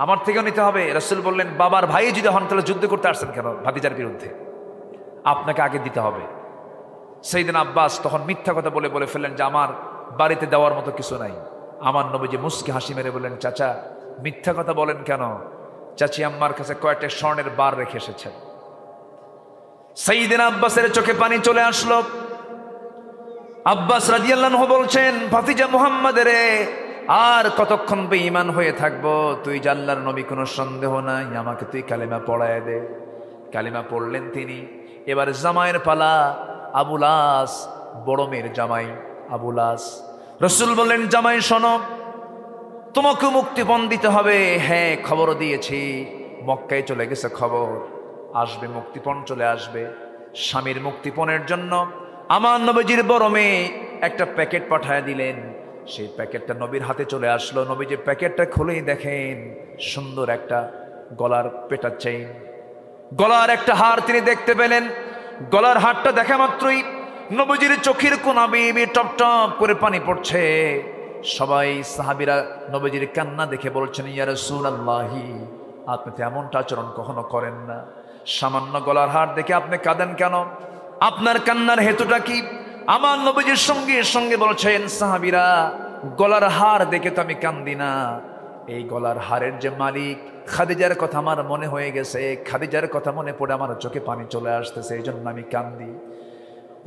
Speaker 1: আমার থেকেও নিতে হবে। রাসূল বললেন, বাবার ভাই যদি হন তাহলে যুদ্ধ করতে আসছেন কেন ভাতিজার বিরুদ্ধে? আপনাকে আগে দিতে হবে। সাইয়েদনা আব্বাস তখন মিথ্যা কথা বলে ফেললেন যে আমার বাড়িতে দেওয়ার মতো কিছু নাই। আমার নবীজি মুস্কি হাসি মেরে বললেন, চাচা মিথ্যা কথা বলেন কেন? চাচি আম্মার কাছে কয়েকটা স্বর্ণের বার রেখে এসেছেন। সাইয়েদনা আব্বাসের চোখে পানি চলে আসলো। আব্বাস রাদিয়াল্লাহু আনহু বলছেন, ভাতিজা মুহাম্মদ রে, আর কতক্ষণ বেঈমান হয়ে থাকবো? তুই যে আল্লাহর নবী, কোনো সন্দেহ নাই, আমাকে তুই কালেমা পড়ায় দে। কালেমা পড়লেন তিনি। এবার জামাইয়ের পালা, আবুল আস, বড় মেয়ের জামাই আবুল আস। রাসূল বললেন, জামাই শোনো, তোমাকে মুক্তিপণ দিতে হবে। হ্যাঁ, খবরও দিয়েছি, মক্কায় চলে গেছে খবর, আসবে মুক্তিপণ, চলে আসবে। স্বামীর মুক্তিপণের জন্য আমার নবীজির বড় মেয়ে একটা প্যাকেট পাঠায় দিলেন। সেই প্যাকেটটা নবীর হাতে চলে আসলো। নবীজি প্যাকেটটা খুলেই দেখেন সুন্দর একটা গলার পেটা চেইন, গলার একটা হার তিনি দেখতে পেলেন। গলার হারটা দেখা মাত্রই নবীজির চোখের কোনা বেয়ে টপ টপ করে পানি পড়ছে। সবাই সাহাবীরা নবীজির কান্না দেখে বলছেন, ইয়া রাসূলুল্লাহি, আপনি তো এমনটা আচরণ কখনো করেন না। সামান্য গলার হার দেখে আপনি কাঁদেন কেন? আপনার কান্নার হেতুটা কি? আমার নবীজির সঙ্গে সঙ্গে বলছেন, সাহাবীরা, গলার হার দেখে তো আমি কান্দি না, এই গলার হারের যে মালিক খাদিজার কথা আমার মনে হয়ে গেছে, খাদিজার কথা মনে পড়ে আমার চোখে পানি চলে আসতেছে, এই জন্য আমি কান্দি।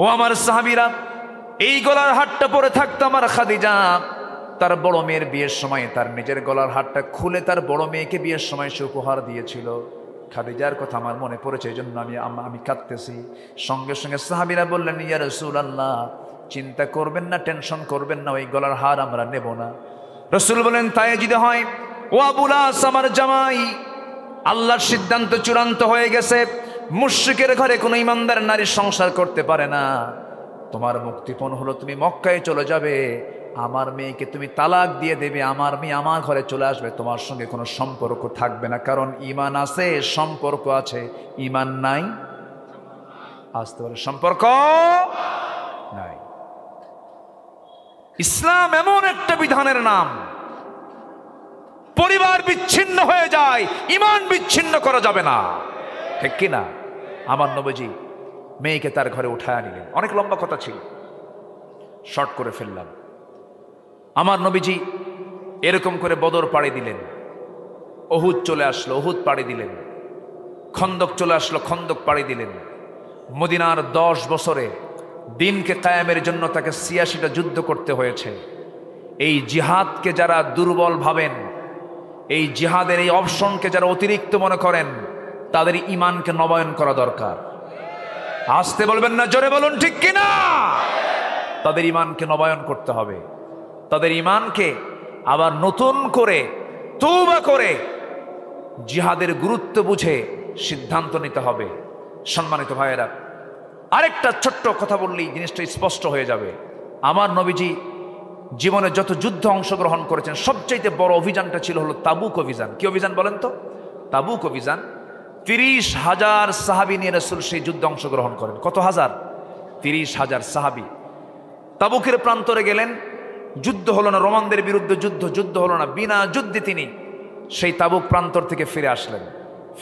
Speaker 1: ও আমার সাহাবীরা, এই গলার হারটা পরে থাকতো আমার খাদিজা, তার বড় মেয়ের বিয়ের সময় তার নিজের গলার হারটা খুলে তার বড় মেয়েকে বিয়ের সময় সে উপহার দিয়েছিল। খাদিজার কথা আমার মনে পড়েছে, এই জন্য আমি কাঁদতেছি। সঙ্গে সঙ্গে সাহাবীরা বললেন, ইয়া রাসূলুল্লাহ, চিন্তা করবেন না, টেনশন করবেন না, ওই গলার হার আমরা নেব না। রাসূল বলেন, তাই যদি হয়, ও আবুল আস, আমার জামাই, আল্লাহর সিদ্ধান্ত চূড়ান্ত হয়ে গেছে, মুশরিকের ঘরে কোনো ইমানদার নারী সংসার করতে পারে না। তোমার মুক্তিপণ হলো তুমি মক্কায় চলে যাবে, আমার মেয়েকে তুমি তালাক দিয়ে দেবে, আমার মেয়ে আমার ঘরে চলে আসবে, তোমার সঙ্গে কোনো সম্পর্ক থাকবে না। কারণ ঈমান আছে, সম্পর্ক আছে, ঈমান নাই, আসতে পারে সম্পর্ক নাই। ইসলাম এমন একটা বিধানের নাম, পরিবার বিচ্ছিন্ন হয়ে যায়, ঈমান বিচ্ছিন্ন করা যাবে না, ঠিক কি না? আমার নবীজি মেয়েকে তার ঘরে উঠায় নিলেন। অনেক লম্বা কথা ছিল, শর্ট করে ফেললাম। আমার নবীজি এরকম করে বদর পাড়ি দিলেন, উহুদ চলে আসলো, উহুদ পাড়ি দিলেন, খন্দক চলে আসলো, খন্দক পাড়ি দিলেন। মদিনার 10 বছরে দিনকে কায়েমের জন্য তাকে 86টা যুদ্ধ করতে হয়েছে। এই জিহাদকে যারা দুর্বল ভাবেন, এই জিহাদের এই অপশনকে যারা অতিরিক্ত মনে করেন, তাদের ঈমানকে নবায়ন করা দরকার। আসতে বলবেন না, জোরে বলুন, ঠিক কিনা? তাদের ঈমানকে নবায়ন করতে হবে, তাদের ঈমানকে আবার নতুন করে তওবা করে জিহাদের গুরুত্ব বুঝে সিদ্ধান্ত নিতে হবে। সম্মানিত ভাইয়েরা, আরেকটা ছোট্ট কথা বললেই জিনিসটা স্পষ্ট হয়ে যাবে। আমার নবীজি জীবনে যত যুদ্ধ অংশগ্রহণ করেছেন, সবচাইতে বড় অভিযানটা ছিল হলো তাবুক অভিযান। কি অভিযান বলেন তো? তাবুক অভিযান। 30,000 সাহাবী নিয়ে রাসূল সেই যুদ্ধে অংশগ্রহণ করেন। কত হাজার? 30,000 সাহাবী। তাবুকের প্রান্তরে গেলেন, যুদ্ধ হলো না, রোমানদের বিরুদ্ধে যুদ্ধ হলো না, বিনা যুদ্ধে তিনি সেই তাবুক প্রান্তর থেকে ফিরে আসলেন।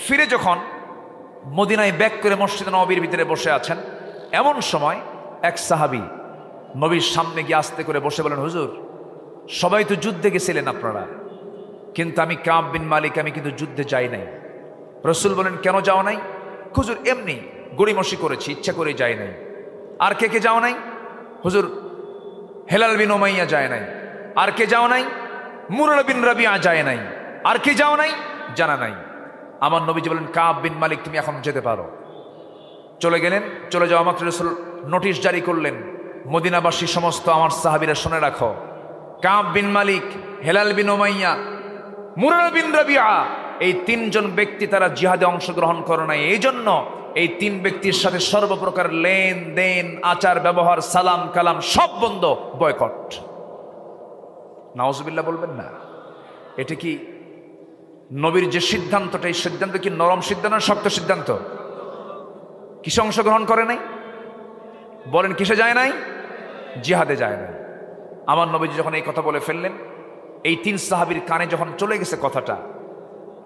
Speaker 1: ফিরে যখন মদিনায় ব্যাক করে মসজিদে নববীর ভিতরে বসে আছেন, এমন সময় এক সাহাবী নবীর সামনে গিয়ে আস্তে করে বসে বলেন, হুজুর, সবাই তো যুদ্ধে গেছিলেন আপনারা, কিন্তু আমি কাব বিন মালিক, আমি কিন্তু যুদ্ধে যাই নাই। রাসূল বলেন, কেন যাও নাই? হুজুর, এমনি গড়িমসি করেছি, ইচ্ছা করে যাই নাই। আর কে কে যাও নাই? হুজুর, হেলাল বিন উমাইয়া যায় নাই। আর কে যাও নাই? মুরারা বিন রাবিয়া যায় নাই। আর কে যাও নাই? জানা নাই। আমার নবীজি বলেন, কাব বিন মালিক, তুমি এখন যেতে পারো। চলে গেলেন। চলে যাওয়া মাত্র রাসূল নোটিশ জারি করলেন, মদিনাবাসী সমস্ত আমার সাহাবীরা শুনে রাখো, কাব বিন মালিক, হেলাল বিন উমাইয়া, মুরারা বিন রাবিয়া, এই 3 জন ব্যক্তি তারা জিহাদে অংশগ্রহণ করে নাই। এই জন্য এই 3 ব্যক্তির সাথে সর্বপ্রকার লেনদেন, আচার ব্যবহার, সালাম কালাম সব বন্ধ, বয়কট। নাউজুবিল্লাহ বলবেন না? এটা কি নবীর যে সিদ্ধান্তটা, এই সিদ্ধান্ত কি নরম সিদ্ধান্ত না শক্ত সিদ্ধান্ত? কিসে অংশগ্রহণ করে নাই? বলেন, কিসে যায় নাই? জিহাদে যায় নাই। আমার নবীজি যখন এই কথা বলে ফেললেন, এই 3 সাহাবীর কানে যখন চলে গেছে কথাটা,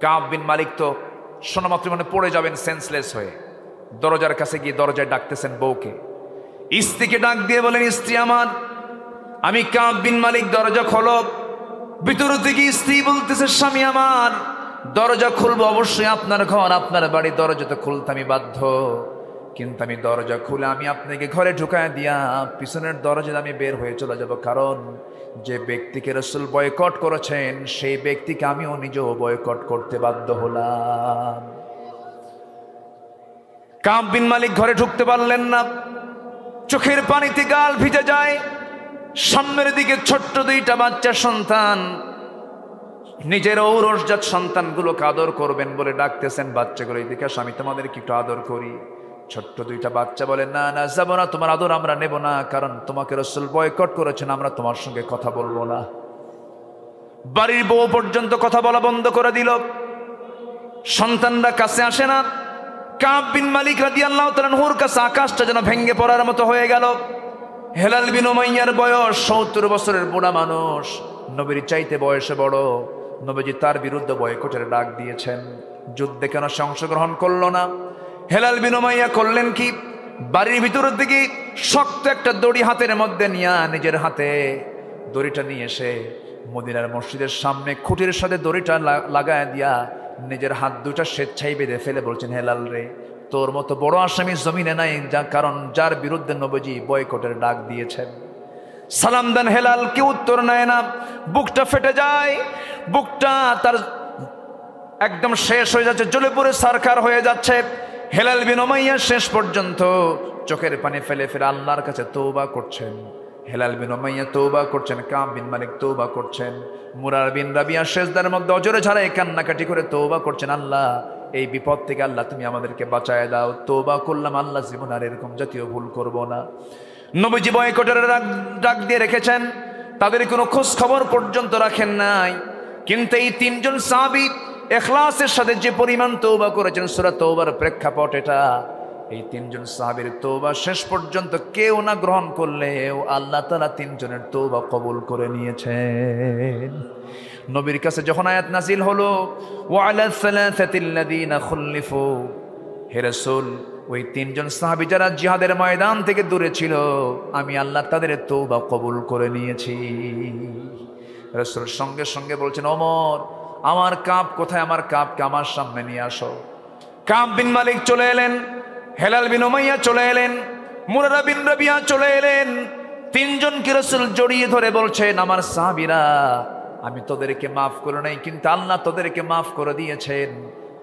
Speaker 1: কাব বিন মালিক তো শোনা মাত্র মানে পড়ে যাবেন সেন্সলেস হয়ে। দরজার কাছে গিয়ে দরজায় ডাকতেছেন বউকে, স্ত্রীকে ডাক দিয়ে বলেন, স্ত্রী আমার, আমি কাব বিন মালিক, দরজা খোলো। ভিতর থেকে স্ত্রী বলতেছে, স্বামী আমার, দরজা খুলবো, অবশ্যই আপনার ঘর, আপনার বাড়ি, দরজা তো খুলতে আমি বাধ্য, কিন্তু আমি দরজা খুলে আমি আপনাকে ঘরে ঢুকায় দিয়া পিছনের দরজা আমি বের হয়ে চলে যাব। কারণ যে ব্যক্তিকে রাসূল বয়কট করেছেন, সেই ব্যক্তিকে আমিও নিজেও বয়কট করতে বাধ্য হলাম। কাব বিন মালিক ঘরে ঢুকতে পারলেন না, চোখের পানিতে গাল ভিজে যায়। সামনের দিকে ছোট্ট 2টা বাচ্চা সন্তান, নিজের ঔরসজাত সন্তানগুলোকে আদর করবেন বলে ডাকতেছেন, বাচ্চাগুলো এদিকে আসো, আমি তোমাদেরকে একটু আদর করি। ছোট্ট 2টা বাচ্চা বলে, না না, যাবো না, তোমার আদর আমরা নেব না, কারণ তোমাকে রাসূল বয়কট করেছেন, আমরা তোমার সঙ্গে কথা বলবো না। বাড়ির বউ পর্যন্ত কথা বলা বন্ধ করে দিল, সন্তানরা কাছে আসে না। কাব বিন মালিক রাদিয়াল্লাহু তাআলা আনহুর কাছে আকাশটা যেন ভেঙে পড়ার মতো হয়ে গেল। হেলাল বিন উমাইয়ার বয়স ৭০ বছরের বুড়া মানুষ, নবীর চাইতে বয়সে বড়। নবীজি তার বিরুদ্ধে বয়কটের ডাক দিয়েছেন। যুদ্ধে কেন সে অংশগ্রহণ করলো না? হেলাল বিন উমাইয়া করলেন কি, বাড়ির ভিতরের দিকে শক্ত একটা দড়ি হাতের মধ্যে নিয়ে, নিজের হাতে দড়িটা নিয়ে এসে মদিনার মসজিদের সামনে খুঁটির সাথে দড়িটা লাগায় দিয়া নিজের হাত দুটা স্বেচ্ছায় বেঁধে ফেলে বলছেন, হেলাল রে, তোর মতো বড় আসামি জমিনে নাই, কারণ যার বিরুদ্ধে নবীজি বয়কটের ডাক দিয়েছেন। সালাম দেন হেলাল, কেউ উত্তর নেয় না। বুকটা ফেটে যায়, বুকটা তার একদম শেষ হয়ে যাচ্ছে, জ্বলে পুড়ে সারখার হয়ে যাচ্ছে। হেলাল বিন উমাইয়া শেষ পর্যন্ত চোখের পানি ফেলে ফেলে আল্লাহর কাছে তওবা করছেন। হেলাল বিন উমাইয়া তওবা করছেন, কাব বিন মালিক তওবা করছেন, মুরার বিন রাবিয়া সেজদার মধ্যে অজরে ঝাড়ায় কান্নাকাটি করে তওবা করছেন, আল্লাহ এই বিপদ থেকে আল্লাহ তুমি আমাদেরকে বাঁচায় দাও। তওবা করলাম আল্লাহ, জীবন আর এরকম জাতীয় ভুল করব না। নবীজি বয়কটের ডাক দিয়ে রেখেছেন, তাদের কোনো খোঁজ খবর পর্যন্ত রাখেন নাই। কিন্তু এই তিনজন সাহাবী ইখলাসের সাথে যে পরিমাণ তওবা করেছেন, সূরা তওবার প্রেক্ষাপট এটা। এই তিনজন সাহাবীর তওবা শেষ পর্যন্ত কেউ না গ্রহণ করলেও আল্লাহ তাআলা তিনজনের তওবা কবুল করে নিয়েছেন। নবীর কাছে যখন আয়াত নাজিল হলো, ওয়ালা সালাসাতিল্লাযীনা খুল্লিফু, হে রাসূল, ওই তিনজন সাহাবী যারা জিহাদের ময়দান থেকে দূরে ছিল, আমি আল্লাহ তাদের তওবা কবুল করে নিয়েছি। রাসূল সঙ্গে সঙ্গে বলছেন, ওমর, আমার কাব কোথায়? আমার কাবকে আমার সামনে নিয়ে আসো। কাব বিন মালিক চলে এলেন, হেলাল বিন উমাইয়া চলে এলেন, মুরারা বিন রাবিয়া চলে এলেন। তিনজনকে রাসূল জড়িয়ে ধরে বলছেন, আমার সাহাবীরা, আমি তোদেরকে মাফ করে নাই, কিন্তু আল্লাহ তোদেরকে মাফ করে দিয়েছেন।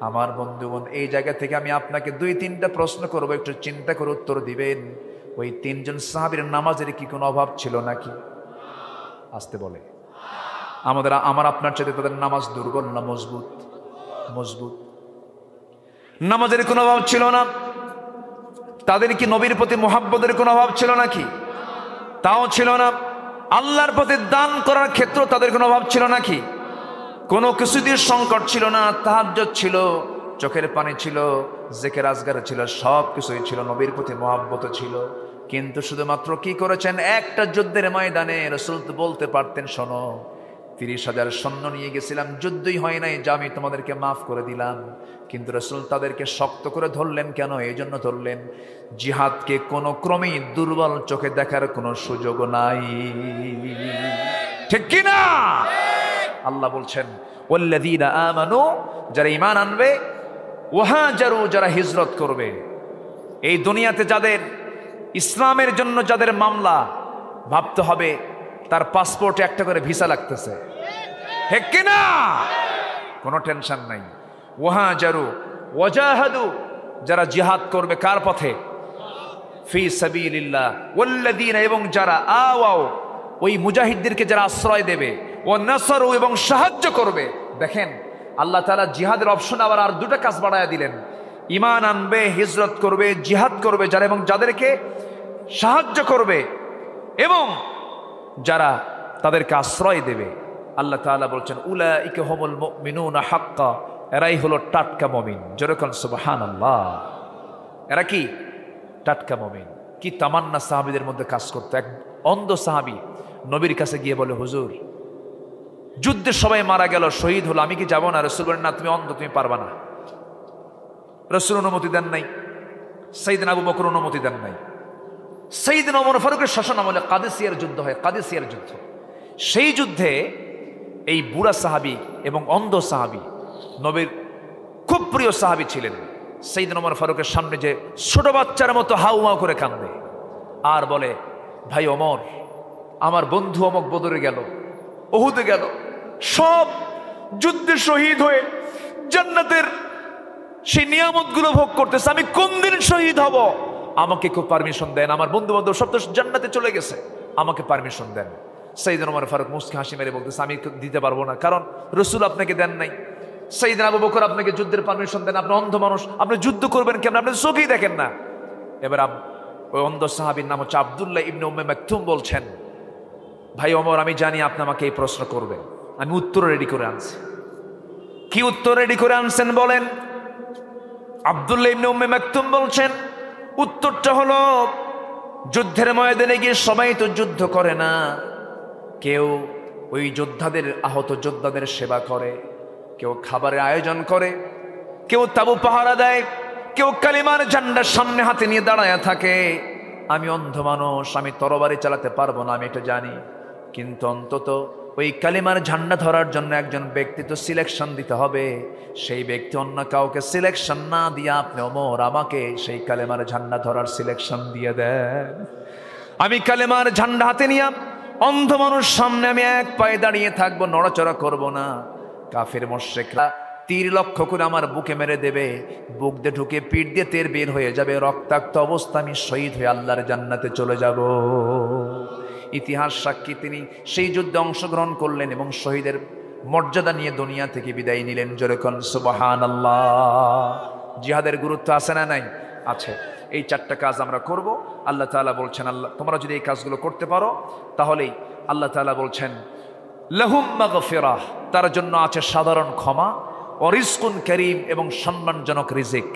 Speaker 1: আমার বন্ধুগণ, এই জায়গা থেকে আমি আপনাকে ২-৩টা প্রশ্ন করবো, একটু চিন্তা করে উত্তর দিবেন। ওই তিনজন সাহাবীর নামাজের কি কোনো অভাব ছিল নাকি? আসতে বলে, আমার আপনার চাইতে তাদের নামাজ দুর্বল না মজবুত? মজবুত। নামাজের কোনো অভাব ছিল না। তাদের কি নবীর প্রতি মুহাব্বতের কোনো অভাব ছিল নাকি? তাও ছিল না। আল্লাহর পথে দান করার ক্ষেত্রে তাদের কোনো অভাব ছিল নাকি? কোনো কিছুদিন সংকট ছিল না। তাহাজ্জুদ ছিল, চোখের পানি ছিল, জিকির আজগার ছিল, সব কিছুই ছিল, নবীর প্রতি মুহাব্বত ছিল। কিন্তু শুধুমাত্র কি করেছেন? একটা যুদ্ধের ময়দানে রাসূল তো বলতে পারতেন, শোনো, ৩০,০০০ সৈন্য নিয়ে গেছিলাম, যুদ্ধই হয় নাই, যা আমি তোমাদেরকে মাফ করে দিলাম। কিন্তু রাসূল তাদেরকে শক্ত করে ধরলেন কেন? এই জন্য ধরলেন, জিহাদকে কোনো ক্রমেই দুর্বল চোখে দেখার কোনো সুযোগ নাই। ঠিক কিনা? আল্লাহ বলছেন, ওয়াল্লাযীনা আমানু, যারা ঈমান আনবে, ওয়াহাজারু, যারা হিজরত করবে। এই দুনিয়াতে যাদের ইসলামের জন্য যাদের মামলা, ভাবতে হবে তার পাসপোর্টে একটা করে ভিসা লাগতেছে। ঠিক কিনা? কোনো টেনশন নাই। ওয়াহাজারু ওয়াজাহাদু, যারা জিহাদ করবে কার পথে? ফি সাবিলিল্লাহ। ওয়াল্লাযীনা, এবং যারা আওয়াও, ওই মুজাহিদদেরকে যারা আশ্রয় দেবে, ও নাসরু, এবং সাহায্য করবে। দেখেন, আল্লাহ তাআলা জিহাদের অপশন আবার আর দুটো কাজ বাড়ায়া দিলেন। ঈমান আনবে, হিজরত করবে, জিহাদ করবে যারা, এবং যাদেরকে সাহায্য করবে এবং যারা তাদেরকে আশ্রয় দেবে। আল্লাহ তাআলা বলছেন, উলাইকা হুমুল মুমিনুনা হাক্কা, এরাই হলো টাটকা মুমিন। যেরকম সুবহানাল্লাহ, এরা কি টাটকা মুমিন। কি তামান্না সাহাবীদের মধ্যে কাজ করতো। এক অন্ধ সাহাবী নবীর কাছে গিয়ে বলে, হুজুর, যুদ্ধে সবাই মারা গেল, শহীদ হলো, আমি কি যাবো না? রাসূল বলেন, না, তুমি অন্ধ, তুমি পারবা না। রাসূল অনুমতি দেন নাই, সাইয়েদনা আবু বকর অনুমতি দেন নাই। সাইয়েদনা ওমর ফারুকের শাসন আমলে কাদেসিয়ার যুদ্ধ হয়, কাদেসিয়ার যুদ্ধ। সেই যুদ্ধে এই বুড়া সাহাবী এবং অন্ধ সাহাবী নবীর খুব প্রিয় সাহাবী ছিলেন। সাইয়েদনা ওমর ফারুকের সামনে যে ছোট বাচ্চার মতো হাউমাউ করে কান্দে আর বলে, ভাই ওমর, আমার বন্ধু অমক বদরে গেল, উহুদে গেল, সব যুদ্ধে শহীদ হয়ে জান্নাতের সেই নিয়ামতগুলো ভোগ করতেছে, আমি কোন দিন শহীদ হব? আমাকে খুব পারমিশন দেন, আমার বন্ধু বান্ধব সব তো জান্নাতে চলে গেছে, আমাকে পারমিশন দেন। সাইয়েদনা ওমর ফারুক মুস্কি হাসি মেরে বলতেছে, আমি দিতে পারবো না, কারণ রাসূল আপনাকে দেন নাই। সাইয়েদনা আবু বকর আপনাকে যুদ্ধের পারমিশন দেন, আপনি অন্ধ মানুষ, আপনি যুদ্ধ করবেন কেমন? আপনি চোখেই দেখেন না। এবার ওই অন্ধ সাহাবীর নাম হচ্ছে আব্দুল্লাহ ইবনে উম্মে মাকতুম বলছেন, ভাই ওমর, আমি জানি আপনি আমাকে এই প্রশ্ন করবেন, আমি উত্তর রেডি করে আনছি। কি উত্তর রেডি করে আনছেন বলেন? আব্দুল্লাহ ইবনে উম্মে মাকতুম বলছেন, উত্তরটা হলো, যুদ্ধের ময়দানে গিয়ে সবাই তো যুদ্ধ করে না, কেউ ওই যোদ্ধাদের, আহত যোদ্ধাদের সেবা করে, কেউ খাবারের আয়োজন করে, কেউ তাবু পাহারা দেয়, কেউ কালিমার ঝান্ডার সামনে হাতে নিয়ে দাঁড়ায় থাকে। আমি অন্ধ মানুষ, আমি তরবারি চালাতে পারবো না, আমি এটা জানি, কিন্তু অন্তত ওই কালিমার ঝান্ডা ধরার জন্য একজন ব্যক্তি তো সিলেকশন দিতে হবে। সেই ব্যক্তি অন্য কাউকে সিলেকশন না দিয়ে আপনি ওমর আমাকে সেই কালেমার ঝান্ডা ধরার সিলেকশন দিয়ে দেন। আমি কালেমার ঝান্ডা হাতে নিয়ে অন্ধ মানুষ সামনে আমি এক পায়ে দাঁড়িয়ে থাকবো, নড়াচড়া করব না। কাফের মুশরিকরা তীর লক্ষ্য করে আমার বুকে মেরে দেবে, বুক দিয়ে ঢুকে পিঠ দিয়ে তের বের হয়ে যাবে, রক্তাক্ত অবস্থা, আমি শহীদ হয়ে আল্লাহর জান্নাতে চলে যাব। ইতিহাস সাক্ষী তিনি সেই যুদ্ধে অংশগ্রহণ করলেন এবং শহীদের মর্যাদা নিয়ে দুনিয়া থেকে বিদায় নিলেন। যেরকম সুবহানাল্লাহ। জিহাদের গুরুত্ব আছে না নাই? আছে। এই চারটা কাজ আমরা করব। আল্লাহ তাআলা বলছেন, আল্লাহ তোমরা যদি এই কাজগুলো করতে পারো তাহলেই আল্লাহ তাআলা বলছেন লাহুম মাগফিরাহ, তার জন্য আছে সাধারণ ক্ষমা, ও রিজকুন কারীম, এবং সম্মানজনক রিজিক।